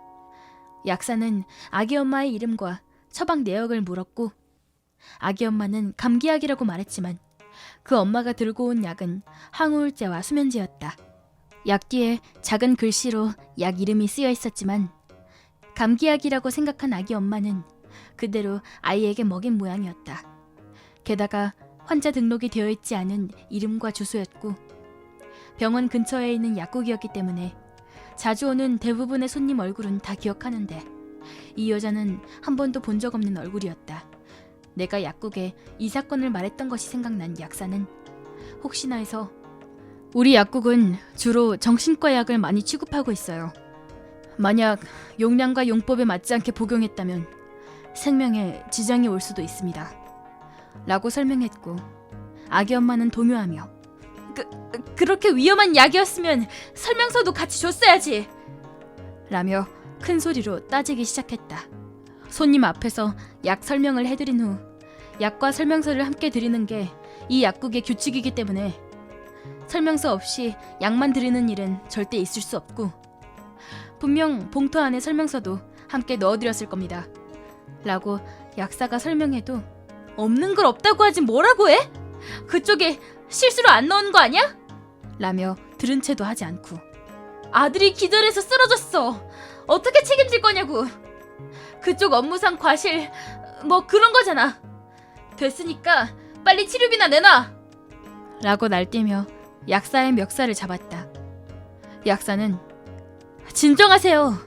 약사는 아기 엄마의 이름과 처방 내역을 물었고 아기 엄마는 감기약이라고 말했지만 그 엄마가 들고 온 약은 항우울제와 수면제였다. 약 뒤에 작은 글씨로 약 이름이 쓰여 있었지만 감기약이라고 생각한 아기 엄마는 그대로 아이에게 먹인 모양이었다. 게다가 환자 등록이 되어 있지 않은 이름과 주소였고 병원 근처에 있는 약국이었기 때문에 자주 오는 대부분의 손님 얼굴은 다 기억하는데 이 여자는 한 번도 본 적 없는 얼굴이었다. 내가 약국에 이 사건을 말했던 것이 생각난 약사는 혹시나 해서 우리 약국은 주로 정신과 약을 많이 취급하고 있어요. 만약 용량과 용법에 맞지 않게 복용했다면 생명에 지장이 올 수도 있습니다. 라고 설명했고 아기 엄마는 동요하며 그렇게 위험한 약이었으면 설명서도 같이 줬어야지 라며 큰 소리로 따지기 시작했다. 손님 앞에서 약 설명을 해드린 후 약과 설명서를 함께 드리는 게 이 약국의 규칙이기 때문에 설명서 없이 약만 드리는 일은 절대 있을 수 없고 분명 봉투 안에 설명서도 함께 넣어드렸을 겁니다 라고 약사가 설명해도 없는 걸 없다고 하지 뭐라고 해? 그쪽에 실수로 안 넣은 거 아니야? 라며 들은 채도 하지 않고 아들이 기절해서 쓰러졌어 어떻게 책임질 거냐고 그쪽 업무상 과실 뭐 그런 거잖아 됐으니까 빨리 치료비나 내놔 라고 날뛰며 약사의 멱살을 잡았다. 약사는 진정하세요.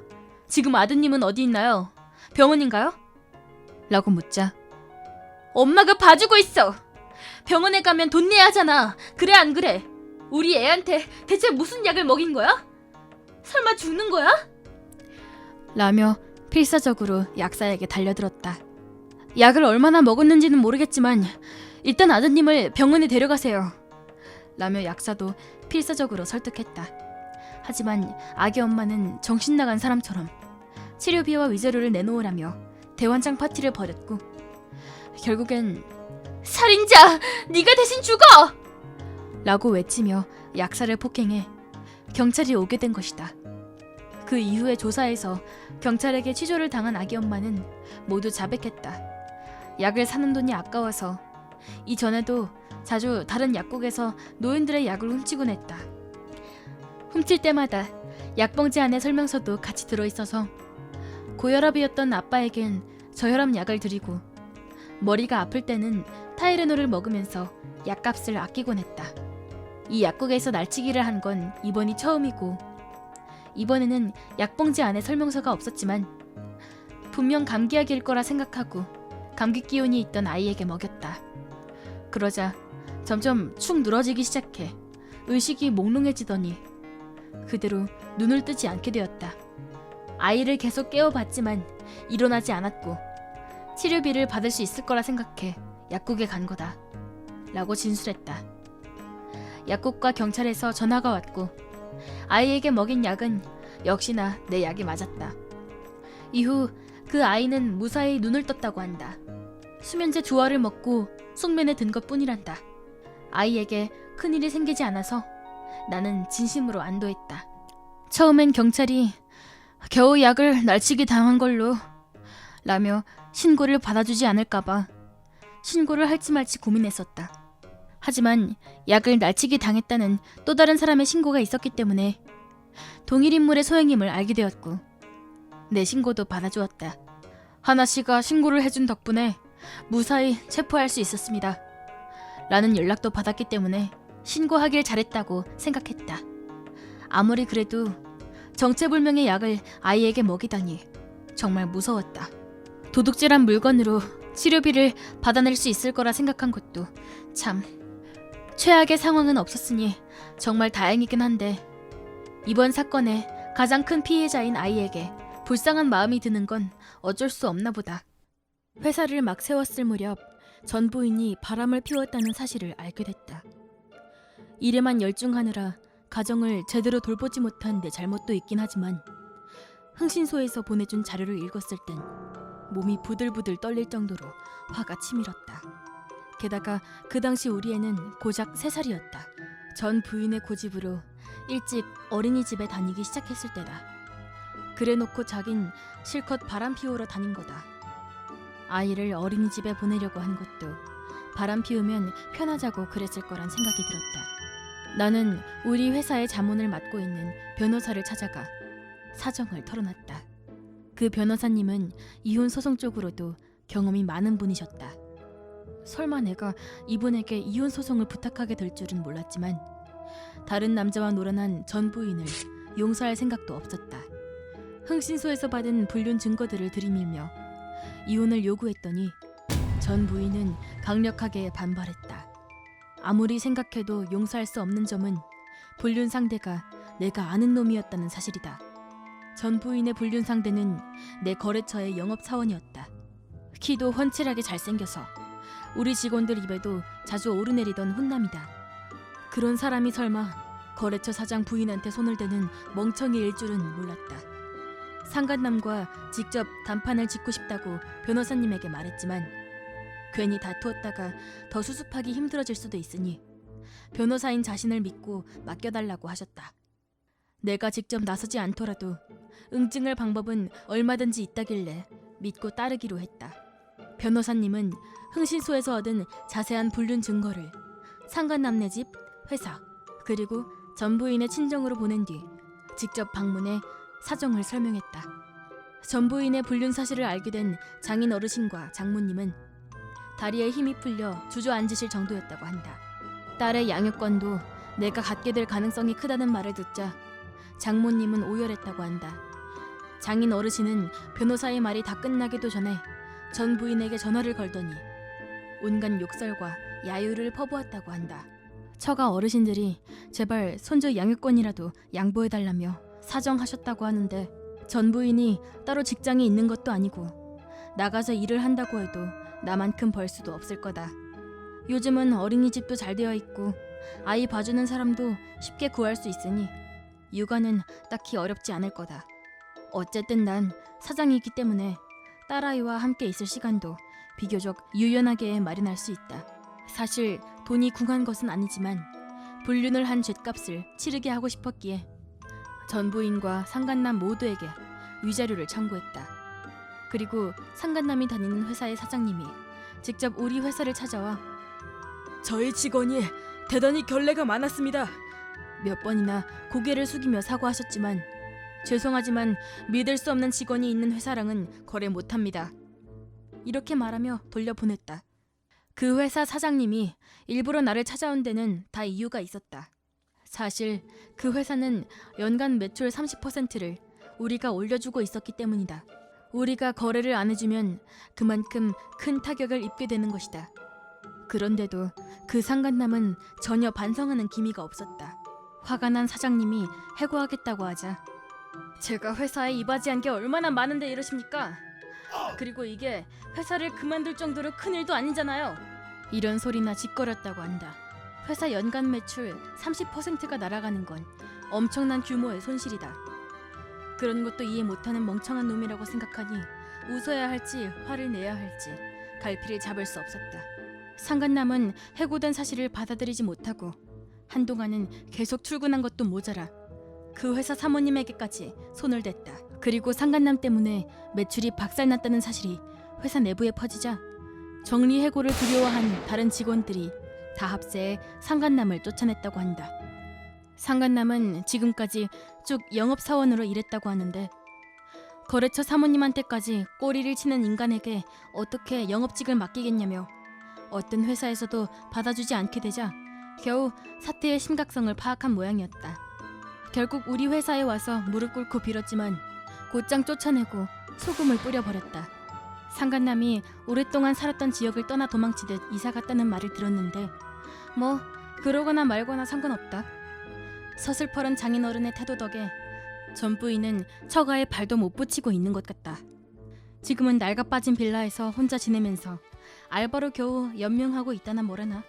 지금 아드님은 어디 있나요? 병원인가요? 라고 묻자 엄마가 봐주고 있어. 병원에 가면 돈 내야 하잖아. 그래 안 그래? 우리 애한테 대체 무슨 약을 먹인 거야? 설마 죽는 거야? 라며 필사적으로 약사에게 달려들었다. 약을 얼마나 먹었는지는 모르겠지만 일단 아드님을 병원에 데려가세요. 라며 약사도 필사적으로 설득했다. 하지만 아기 엄마는 정신 나간 사람처럼 치료비와 위자료를 내놓으라며 대환장 파티를 벌였고 결국엔 살인자! 네가 대신 죽어! 라고 외치며 약사를 폭행해 경찰이 오게 된 것이다. 그 이후의 조사에서 경찰에게 취조를 당한 아기 엄마는 모두 자백했다. 약을 사는 돈이 아까워서 이전에도 자주 다른 약국에서 노인들의 약을 훔치곤 했다. 훔칠 때마다 약봉지 안에 설명서도 같이 들어있어서 고혈압이었던 아빠에겐 저혈압 약을 드리고 머리가 아플 때는 타이레놀을 먹으면서 약값을 아끼곤 했다. 이 약국에서 날치기를 한 건 이번이 처음이고 이번에는 약봉지 안에 설명서가 없었지만 분명 감기약일 거라 생각하고 감기 기운이 있던 아이에게 먹였다. 그러자 점점 축 늘어지기 시작해 의식이 몽롱해지더니 그대로 눈을 뜨지 않게 되었다. 아이를 계속 깨워봤지만 일어나지 않았고 치료비를 받을 수 있을 거라 생각해 약국에 간 거다 라고 진술했다. 약국과 경찰에서 전화가 왔고 아이에게 먹인 약은 역시나 내 약이 맞았다. 이후 그 아이는 무사히 눈을 떴다고 한다. 수면제 2알을 먹고 숙면에 든 것뿐이란다. 아이에게 큰일이 생기지 않아서 나는 진심으로 안도했다. 처음엔 경찰이 겨우 약을 날치기 당한 걸로 라며 신고를 받아주지 않을까봐 신고를 할지 말지 고민했었다. 하지만 약을 날치기 당했다는 또 다른 사람의 신고가 있었기 때문에 동일 인물의 소행임을 알게 되었고 내 신고도 받아주었다. 하나씨가 신고를 해준 덕분에 무사히 체포할 수 있었습니다. 라는 연락도 받았기 때문에 신고하길 잘했다고 생각했다. 아무리 그래도 정체불명의 약을 아이에게 먹이다니 정말 무서웠다. 도둑질한 물건으로 치료비를 받아낼 수 있을 거라 생각한 것도 참 최악의 상황은 없었으니 정말 다행이긴 한데 이번 사건의 가장 큰 피해자인 아이에게 불쌍한 마음이 드는 건 어쩔 수 없나 보다. 회사를 막 세웠을 무렵 전 부인이 바람을 피웠다는 사실을 알게 됐다. 일에만 열중하느라 가정을 제대로 돌보지 못한 내 잘못도 있긴 하지만 흥신소에서 보내준 자료를 읽었을 땐 몸이 부들부들 떨릴 정도로 화가 치밀었다. 게다가 그 당시 우리 애는 고작 3살이었다. 전 부인의 고집으로 일찍 어린이집에 다니기 시작했을 때다. 그래놓고 자긴 실컷 바람 피우러 다닌 거다. 아이를 어린이집에 보내려고 한 것도 바람 피우면 편하자고 그랬을 거란 생각이 들었다. 나는 우리 회사의 자문을 맡고 있는 변호사를 찾아가 사정을 털어놨다. 그 변호사님은 이혼 소송 쪽으로도 경험이 많은 분이셨다. 설마 내가 이분에게 이혼 소송을 부탁하게 될 줄은 몰랐지만 다른 남자와 놀아난 전 부인을 용서할 생각도 없었다. 흥신소에서 받은 불륜 증거들을 들이밀며 이혼을 요구했더니 전 부인은 강력하게 반발했다. 아무리 생각해도 용서할 수 없는 점은 불륜 상대가 내가 아는 놈이었다는 사실이다. 전 부인의 불륜 상대는 내 거래처의 영업사원이었다. 키도 훤칠하게 잘생겨서 우리 직원들 입에도 자주 오르내리던 혼남이다. 그런 사람이 설마 거래처 사장 부인한테 손을 대는 멍청이일 줄은 몰랐다. 상간남과 직접 단판을 짓고 싶다고 변호사님에게 말했지만 괜히 다투었다가 더 수습하기 힘들어질 수도 있으니 변호사인 자신을 믿고 맡겨달라고 하셨다. 내가 직접 나서지 않더라도 응징할 방법은 얼마든지 있다길래 믿고 따르기로 했다. 변호사님은 흥신소에서 얻은 자세한 불륜 증거를 상간남네 집, 회사, 그리고 전 부인의 친정으로 보낸 뒤 직접 방문해 사정을 설명했다. 전 부인의 불륜 사실을 알게 된 장인 어르신과 장모님은 다리에 힘이 풀려 주저앉으실 정도였다고 한다. 딸의 양육권도 내가 갖게 될 가능성이 크다는 말을 듣자 장모님은 오열했다고 한다. 장인 어르신은 변호사의 말이 다 끝나기도 전에 전 부인에게 전화를 걸더니 온갖 욕설과 야유를 퍼부었다고 한다. 처가 어르신들이 제발 손주 양육권이라도 양보해달라며 사정하셨다고 하는데 전 부인이 따로 직장이 있는 것도 아니고 나가서 일을 한다고 해도 나만큼 벌 수도 없을 거다. 요즘은 어린이집도 잘 되어 있고 아이 봐주는 사람도 쉽게 구할 수 있으니 육아는 딱히 어렵지 않을 거다. 어쨌든 난 사장이기 때문에 딸아이와 함께 있을 시간도 비교적 유연하게 마련할 수 있다. 사실 돈이 궁한 것은 아니지만 불륜을 한 죗값을 치르게 하고 싶었기에 전 부인과 상간남 모두에게 위자료를 청구했다. 그리고 상간남이 다니는 회사의 사장님이 직접 우리 회사를 찾아와 저희 직원이 대단히 결례가 많았습니다. 몇 번이나 고개를 숙이며 사과하셨지만 죄송하지만 믿을 수 없는 직원이 있는 회사랑은 거래 못합니다. 이렇게 말하며 돌려보냈다. 그 회사 사장님이 일부러 나를 찾아온 데는 다 이유가 있었다. 사실 그 회사는 연간 매출 30%를 우리가 올려주고 있었기 때문이다. 우리가 거래를 안 해주면 그만큼 큰 타격을 입게 되는 것이다. 그런데도 그 상간남은 전혀 반성하는 기미가 없었다. 화가 난 사장님이 해고하겠다고 하자 제가 회사에 이바지한 게 얼마나 많은데 이러십니까? 그리고 이게 회사를 그만둘 정도로 큰일도 아니잖아요. 이런 소리나 짓거렸다고 한다. 회사 연간 매출 30%가 날아가는 건 엄청난 규모의 손실이다. 그런 것도 이해 못하는 멍청한 놈이라고 생각하니 웃어야 할지 화를 내야 할지 갈피를 잡을 수 없었다. 상간남은 해고된 사실을 받아들이지 못하고 한동안은 계속 출근한 것도 모자라 그 회사 사모님에게까지 손을 댔다. 그리고 상간남 때문에 매출이 박살났다는 사실이 회사 내부에 퍼지자 정리해고를 두려워한 다른 직원들이 다 합세해 상간남을 쫓아냈다고 한다. 상간남은 지금까지 쭉 영업사원으로 일했다고 하는데 거래처 사모님한테까지 꼬리를 치는 인간에게 어떻게 영업직을 맡기겠냐며 어떤 회사에서도 받아주지 않게 되자 겨우 사태의 심각성을 파악한 모양이었다. 결국 우리 회사에 와서 무릎 꿇고 빌었지만 곧장 쫓아내고 소금을 뿌려버렸다. 상간남이 오랫동안 살았던 지역을 떠나 도망치듯 이사 갔다는 말을 들었는데 뭐 그러거나 말거나 상관없다. 서슬퍼런 장인어른의 태도 덕에 전 부인은 처가에 발도 못 붙이고 있는 것 같다. 지금은 낡아빠진 빌라에서 혼자 지내면서 알바로 겨우 연명하고 있다나 뭐라나.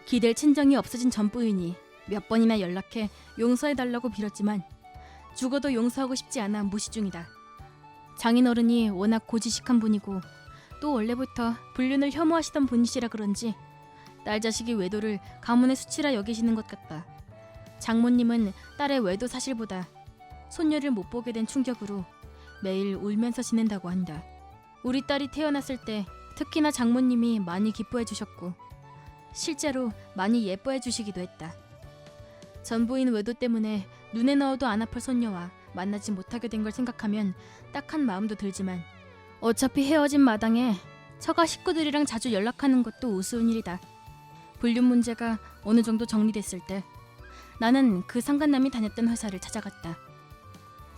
기댈 친정이 없어진 전 부인이 몇 번이나 연락해 용서해달라고 빌었지만 죽어도 용서하고 싶지 않아 무시 중이다. 장인어른이 워낙 고지식한 분이고 또 원래부터 불륜을 혐오하시던 분이시라 그런지 딸 자식이 외도를 가문의 수치라 여기시는 것 같다. 장모님은 딸의 외도 사실보다 손녀를 못 보게 된 충격으로 매일 울면서 지낸다고 한다. 우리 딸이 태어났을 때 특히나 장모님이 많이 기뻐해 주셨고 실제로 많이 예뻐해 주시기도 했다. 전 부인 외도 때문에 눈에 넣어도 안 아플 손녀와 만나지 못하게 된 걸 생각하면 딱한 마음도 들지만 어차피 헤어진 마당에 처가 식구들이랑 자주 연락하는 것도 우스운 일이다. 불륜 문제가 어느 정도 정리됐을 때 나는 그 상간남이 다녔던 회사를 찾아갔다.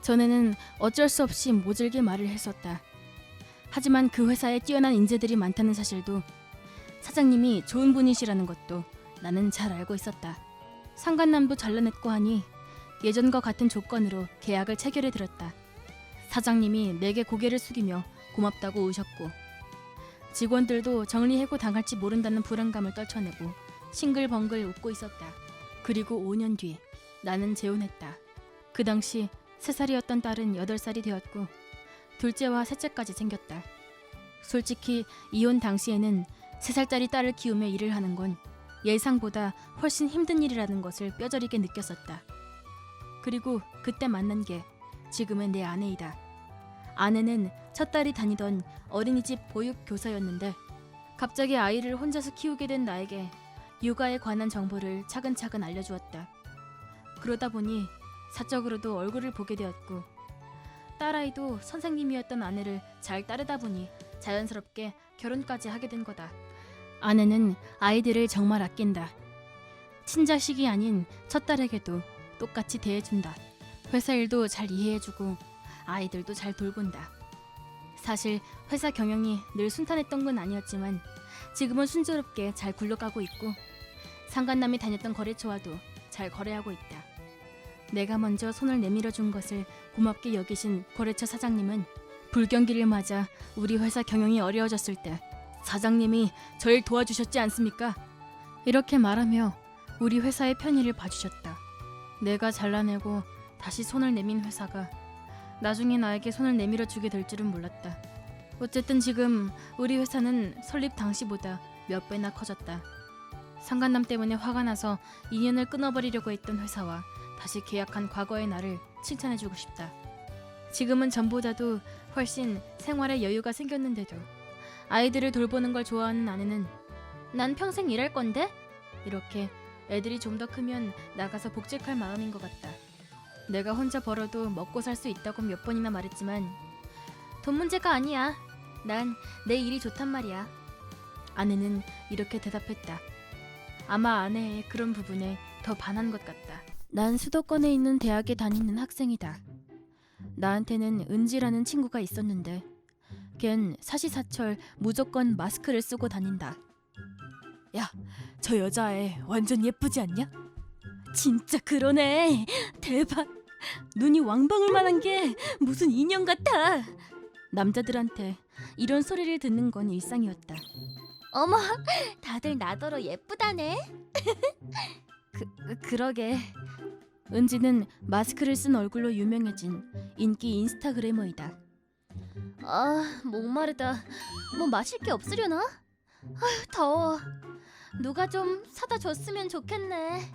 전에는 어쩔 수 없이 모질게 말을 했었다. 하지만 그 회사에 뛰어난 인재들이 많다는 사실도 사장님이 좋은 분이시라는 것도 나는 잘 알고 있었다. 상간남도 잘라냈고 하니 예전과 같은 조건으로 계약을 체결해 드렸다. 사장님이 내게 고개를 숙이며 고맙다고 우셨고 직원들도 정리해고 당할지 모른다는 불안감을 떨쳐내고 싱글벙글 웃고 있었다. 그리고 5년 뒤 나는 재혼했다. 그 당시 3살이었던 딸은 8살이 되었고 둘째와 셋째까지 생겼다. 솔직히 이혼 당시에는 3살짜리 딸을 키우며 일을 하는 건 예상보다 훨씬 힘든 일이라는 것을 뼈저리게 느꼈었다. 그리고 그때 만난 게 지금의 내 아내이다. 아내는 첫 딸이 다니던 어린이집 보육교사였는데 갑자기 아이를 혼자서 키우게 된 나에게 육아에 관한 정보를 차근차근 알려주었다. 그러다 보니 사적으로도 얼굴을 보게 되었고 딸아이도 선생님이었던 아내를 잘 따르다 보니 자연스럽게 결혼까지 하게 된 거다. 아내는 아이들을 정말 아낀다. 친자식이 아닌 첫 딸에게도 똑같이 대해준다. 회사 일도 잘 이해해주고 아이들도 잘 돌본다. 사실 회사 경영이 늘 순탄했던 건 아니었지만 지금은 순조롭게 잘 굴러가고 있고 상간남이 다녔던 거래처와도 잘 거래하고 있다. 내가 먼저 손을 내밀어 준 것을 고맙게 여기신 거래처 사장님은 불경기를 맞아 우리 회사 경영이 어려워졌을 때 사장님이 저를 도와주셨지 않습니까? 이렇게 말하며 우리 회사의 편의를 봐주셨다. 내가 잘라내고 다시 손을 내민 회사가 나중에 나에게 손을 내밀어 주게 될 줄은 몰랐다. 어쨌든 지금 우리 회사는 설립 당시보다 몇 배나 커졌다. 상간남 때문에 화가 나서 인연을 끊어버리려고 했던 회사와 다시 계약한 과거의 나를 칭찬해주고 싶다. 지금은 전보다도 훨씬 생활에 여유가 생겼는데도 아이들을 돌보는 걸 좋아하는 아내는 난 평생 일할 건데? 이렇게 애들이 좀 더 크면 나가서 복직할 마음인 것 같다. 내가 혼자 벌어도 먹고 살 수 있다고 몇 번이나 말했지만 돈 문제가 아니야. 난 내 일이 좋단 말이야. 아내는 이렇게 대답했다. 아마 아내의 그런 부분에 더 반한 것 같다. 난 수도권에 있는 대학에 다니는 학생이다. 나한테는 은지라는 친구가 있었는데 걘 사시사철 무조건 마스크를 쓰고 다닌다. 야, 저 여자애 완전 예쁘지 않냐? 진짜 그러네. 대박. 눈이 왕방울만한 게 무슨 인형 같아. 남자들한테 이런 소리를 듣는 건 일상이었다. 어머, 다들 나더러 예쁘다네. 그러게. 은지는 마스크를 쓴 얼굴로 유명해진 인기 인스타그래머이다. 아, 목마르다. 뭐 마실 게 없으려나? 아휴, 더워. 누가 좀 사다 줬으면 좋겠네.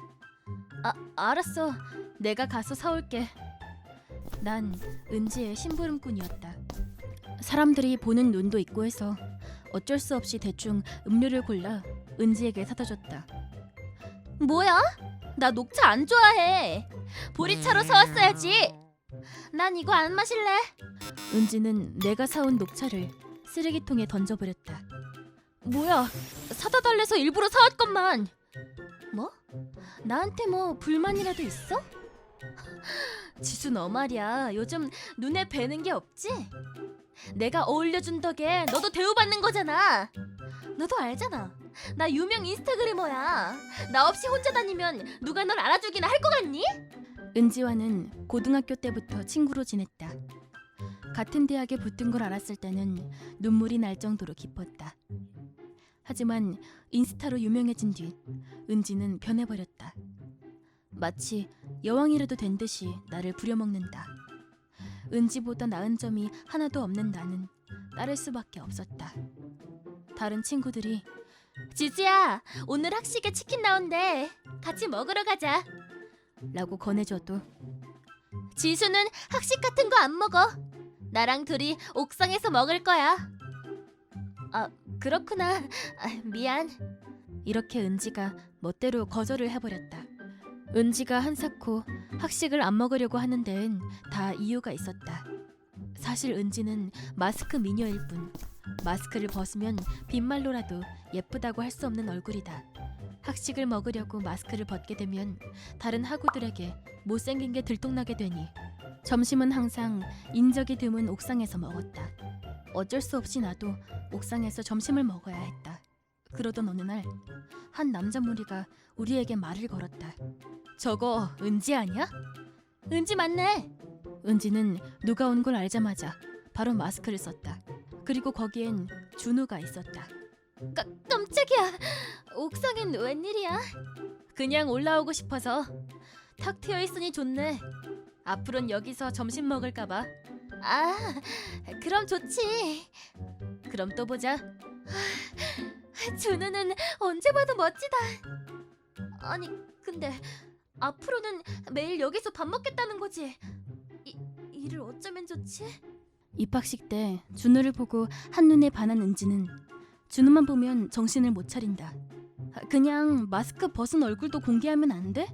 알았어. 내가 가서 사올게. 난 은지의 심부름꾼이었다. 사람들이 보는 눈도 있고 해서 어쩔 수 없이 대충 음료를 골라 은지에게 사다 줬다. 뭐야? 나 녹차 안 좋아해. 보리차로 사왔어야지. 난 이거 안 마실래. 은지는 내가 사온 녹차를 쓰레기통에 던져버렸다. 뭐야? 사다 달래서 일부러 사왔건만. 뭐? 나한테 뭐 불만이라도 있어? 지수 너 말이야. 요즘 눈에 뵈는 게 없지? 내가 어울려준 덕에 너도 대우받는 거잖아. 너도 알잖아. 나 유명 인스타그래머야. 나 없이 혼자 다니면 누가 널 알아주기나 할 것 같니? 은지와는 고등학교 때부터 친구로 지냈다. 같은 대학에 붙은 걸 알았을 때는 눈물이 날 정도로 기뻤다. 하지만 인스타로 유명해진 뒤 은지는 변해버렸다. 마치 여왕이라도 된 듯이 나를 부려먹는다. 은지보다 나은 점이 하나도 없는 나는 따를 수밖에 없었다. 다른 친구들이 지수야, 오늘 학식에 치킨 나온대. 같이 먹으러 가자 라고 권해줘도 지수는 학식 같은 거 안 먹어. 나랑 둘이 옥상에서 먹을 거야. 아, 그렇구나. 미안. 이렇게 은지가 멋대로 거절을 해버렸다. 은지가 한사코 학식을 안 먹으려고 하는 데엔 다 이유가 있었다. 사실 은지는 마스크 미녀일 뿐 마스크를 벗으면 빈말로라도 예쁘다고 할 수 없는 얼굴이다. 학식을 먹으려고 마스크를 벗게 되면 다른 학우들에게 못생긴 게 들통나게 되니 점심은 항상 인적이 드문 옥상에서 먹었다. 어쩔 수 없이 나도 옥상에서 점심을 먹어야 했다. 그러던 어느 날 한 남자 무리가 우리에게 말을 걸었다. 저거 은지 아니야? 은지 맞네. 은지는 누가 온 걸 알자마자 바로 마스크를 썼다. 그리고 거기엔 준우가 있었다. 깜짝이야. 옥상엔 웬일이야? 그냥 올라오고 싶어서. 탁 트여 있으니 좋네. 앞으론 여기서 점심 먹을까봐. 아, 그럼 좋지. 그럼 또 보자. 준우는 언제 봐도 멋지다. 아니, 근데 앞으로는 매일 여기서 밥 먹겠다는 거지? 일을 어쩌면 좋지? 입학식 때 준우를 보고 한눈에 반한 은지는 준우만 보면 정신을 못 차린다. 그냥 마스크 벗은 얼굴도 공개하면 안 돼?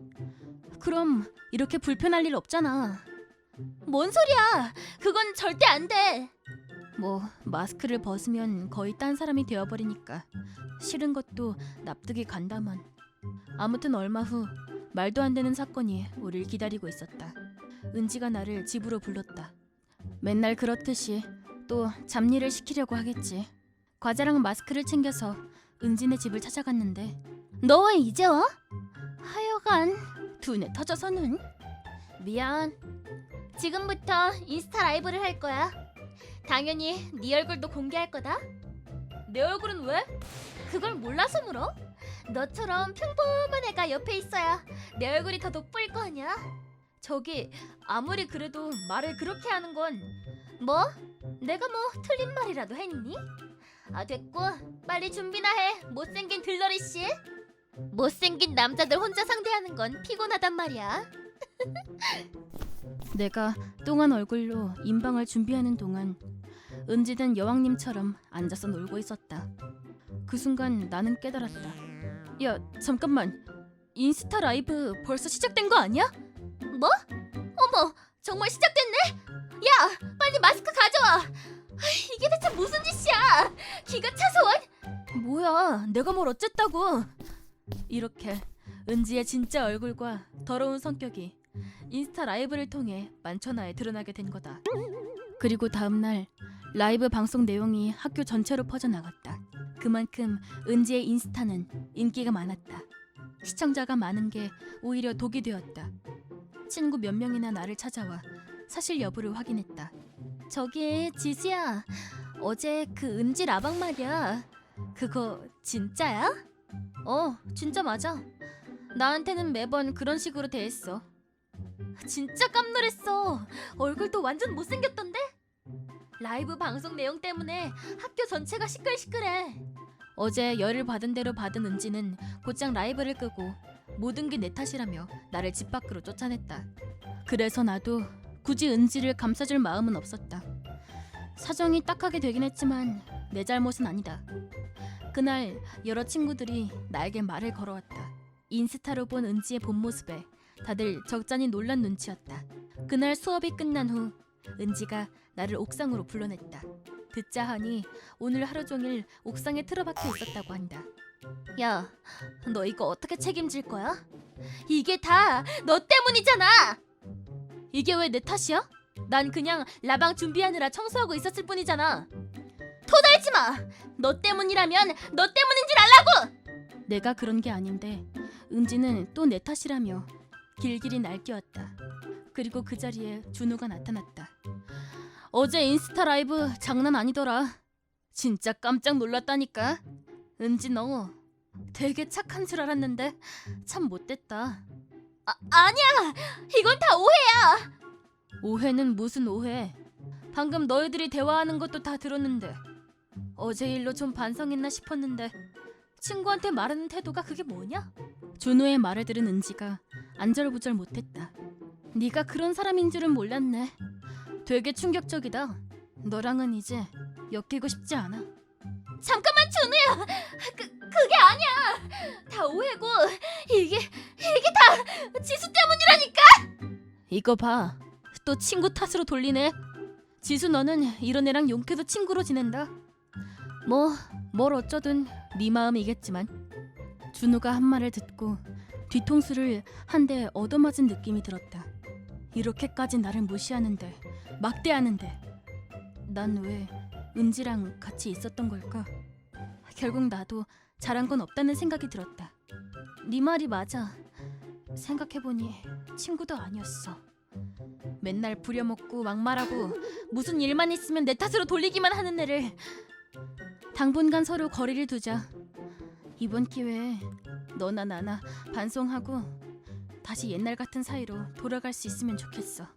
그럼 이렇게 불편할 일 없잖아. 뭔 소리야? 그건 절대 안 돼. 뭐 마스크를 벗으면 거의 딴 사람이 되어버리니까 싫은 것도 납득이 간다만. 아무튼 얼마 후 말도 안 되는 사건이 우릴 기다리고 있었다. 은지가 나를 집으로 불렀다. 맨날 그렇듯이 또 잡일을 시키려고 하겠지. 과자랑 마스크를 챙겨서 은지네 집을 찾아갔는데 너 왜 이제 와? 하여간 두뇌 터져서는. 미안. 지금부터 인스타 라이브를 할 거야. 당연히 네 얼굴도 공개할 거다. 내 얼굴은 왜? 그걸 몰라서 물어? 너처럼 평범한 애가 옆에 있어야 내 얼굴이 더 돋보일 거 아니야? 저기 아무리 그래도 말을 그렇게 하는 건. 뭐? 내가 뭐 틀린 말이라도 했니? 아, 됐고 빨리 준비나 해. 못생긴 들러리 씨. 못생긴 남자들 혼자 상대하는 건 피곤하단 말이야. 내가 뚱한 얼굴로 인방을 준비하는 동안 은지는 여왕님처럼 앉아서 놀고 있었다. 그 순간 나는 깨달았다. 야, 잠깐만. 인스타 라이브 벌써 시작된 거 아니야? 뭐? 어머, 정말 시작됐네? 야, 빨리 마스크 가져와. 이게 대체 무슨 짓이야? 기가 차서 원? 뭐야, 내가 뭘 어쨌다고. 이렇게 은지의 진짜 얼굴과 더러운 성격이 인스타 라이브를 통해 만천하에 드러나게 된 거다. 그리고 다음날 라이브 방송 내용이 학교 전체로 퍼져나갔다. 그만큼 은지의 인스타는 인기가 많았다. 시청자가 많은 게 오히려 독이 되었다. 친구 몇 명이나 나를 찾아와 사실 여부를 확인했다. 저기 지수야, 어제 그 은지 라방 말이야. 그거 진짜야? 진짜 맞아. 나한테는 매번 그런 식으로 대했어. 진짜 깜놀했어. 얼굴도 완전 못생겼던데? 라이브 방송 내용 때문에 학교 전체가 시끌시끌해. 어제 열을 받은 대로 받은 은지는 곧장 라이브를 끄고 모든 게 내 탓이라며 나를 집 밖으로 쫓아냈다. 그래서 나도 굳이 은지를 감싸줄 마음은 없었다. 사정이 딱하게 되긴 했지만 내 잘못은 아니다. 그날 여러 친구들이 나에게 말을 걸어왔다. 인스타로 본 은지의 본 모습에 다들 적잖이 놀란 눈치였다. 그날 수업이 끝난 후 은지가 나를 옥상으로 불러냈다. 듣자 하니 오늘 하루 종일 옥상에 틀어박혀 있었다고 한다. 야, 너 이거 어떻게 책임질 거야? 이게 다 너 때문이잖아. 이게 왜 내 탓이야? 난 그냥 라방 준비하느라 청소하고 있었을 뿐이잖아. 토달지 마. 너 때문이라면 너 때문인 줄 알라고. 내가 그런 게 아닌데 은지는 또 내 탓이라며 길길이 날뛰었다. 그리고 그 자리에 준우가 나타났다. 어제 인스타 라이브 장난 아니더라. 진짜 깜짝 놀랐다니까. 은지 너 되게 착한 줄 알았는데 참 못됐다. 아니야. 이건 다 오해야. 오해는 무슨 오해. 방금 너희들이 대화하는 것도 다 들었는데 어제 일로 좀 반성했나 싶었는데 친구한테 말하는 태도가 그게 뭐냐? 준우의 말을 들은 은지가 안절부절 못했다. 네가 그런 사람인 줄은 몰랐네. 되게 충격적이다. 너랑은 이제 엮이고 싶지 않아. 잠깐만 준우야. 그게 아니야. 다 오해고 이게 다 지수 때문이라니까. 이거 봐. 또 친구 탓으로 돌리네. 지수 너는 이런 애랑 용케도 친구로 지낸다. 뭐 뭘 어쩌든 네 마음이겠지만. 준우가 한 말을 듣고 뒤통수를 한 대 얻어맞은 느낌이 들었다. 이렇게까지 나를 무시하는데 막대하는데 난 왜 은지랑 같이 있었던 걸까? 결국 나도 잘한 건 없다는 생각이 들었다. 네 말이 맞아. 생각해보니 친구도 아니었어. 맨날 부려먹고 막말하고 무슨 일만 있으면 내 탓으로 돌리기만 하는 애를 당분간 서로 거리를 두자. 이번 기회에 너나 나나 반성하고 다시 옛날 같은 사이로 돌아갈 수 있으면 좋겠어.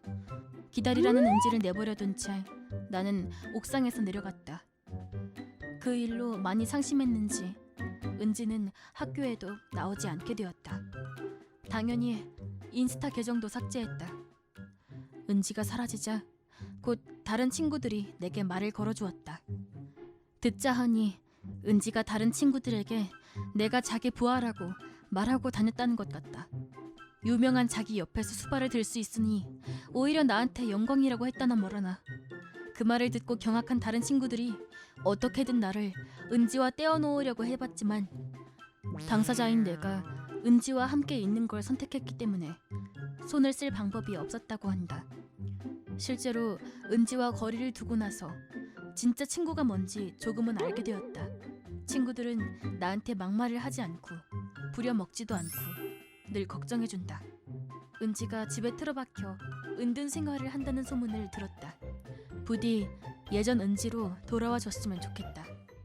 기다리라는 은지를 내버려둔 채 나는 옥상에서 내려갔다. 그 일로 많이 상심했는지 은지는 학교에도 나오지 않게 되었다. 당연히 인스타 계정도 삭제했다. 은지가 사라지자 곧 다른 친구들이 내게 말을 걸어주었다. 듣자 하니 은지가 다른 친구들에게 내가 자기 부하라고 말하고 다녔다는 것 같다. 유명한 자기 옆에서 수발을 들 수 있으니 오히려 나한테 영광이라고 했다나 뭐라나. 그 말을 듣고 경악한 다른 친구들이 어떻게든 나를 은지와 떼어놓으려고 해봤지만 당사자인 내가 은지와 함께 있는 걸 선택했기 때문에 손을 쓸 방법이 없었다고 한다. 실제로 은지와 거리를 두고 나서 진짜 친구가 뭔지 조금은 알게 되었다. 친구들은 나한테 막말을 하지 않고 부려먹지도 않고 늘 걱정해준다. 은지가 집에 틀어박혀 은둔 생활을 한다는 소문을 들었다. 부디 예전 은지로 돌아와 줬으면 좋겠다.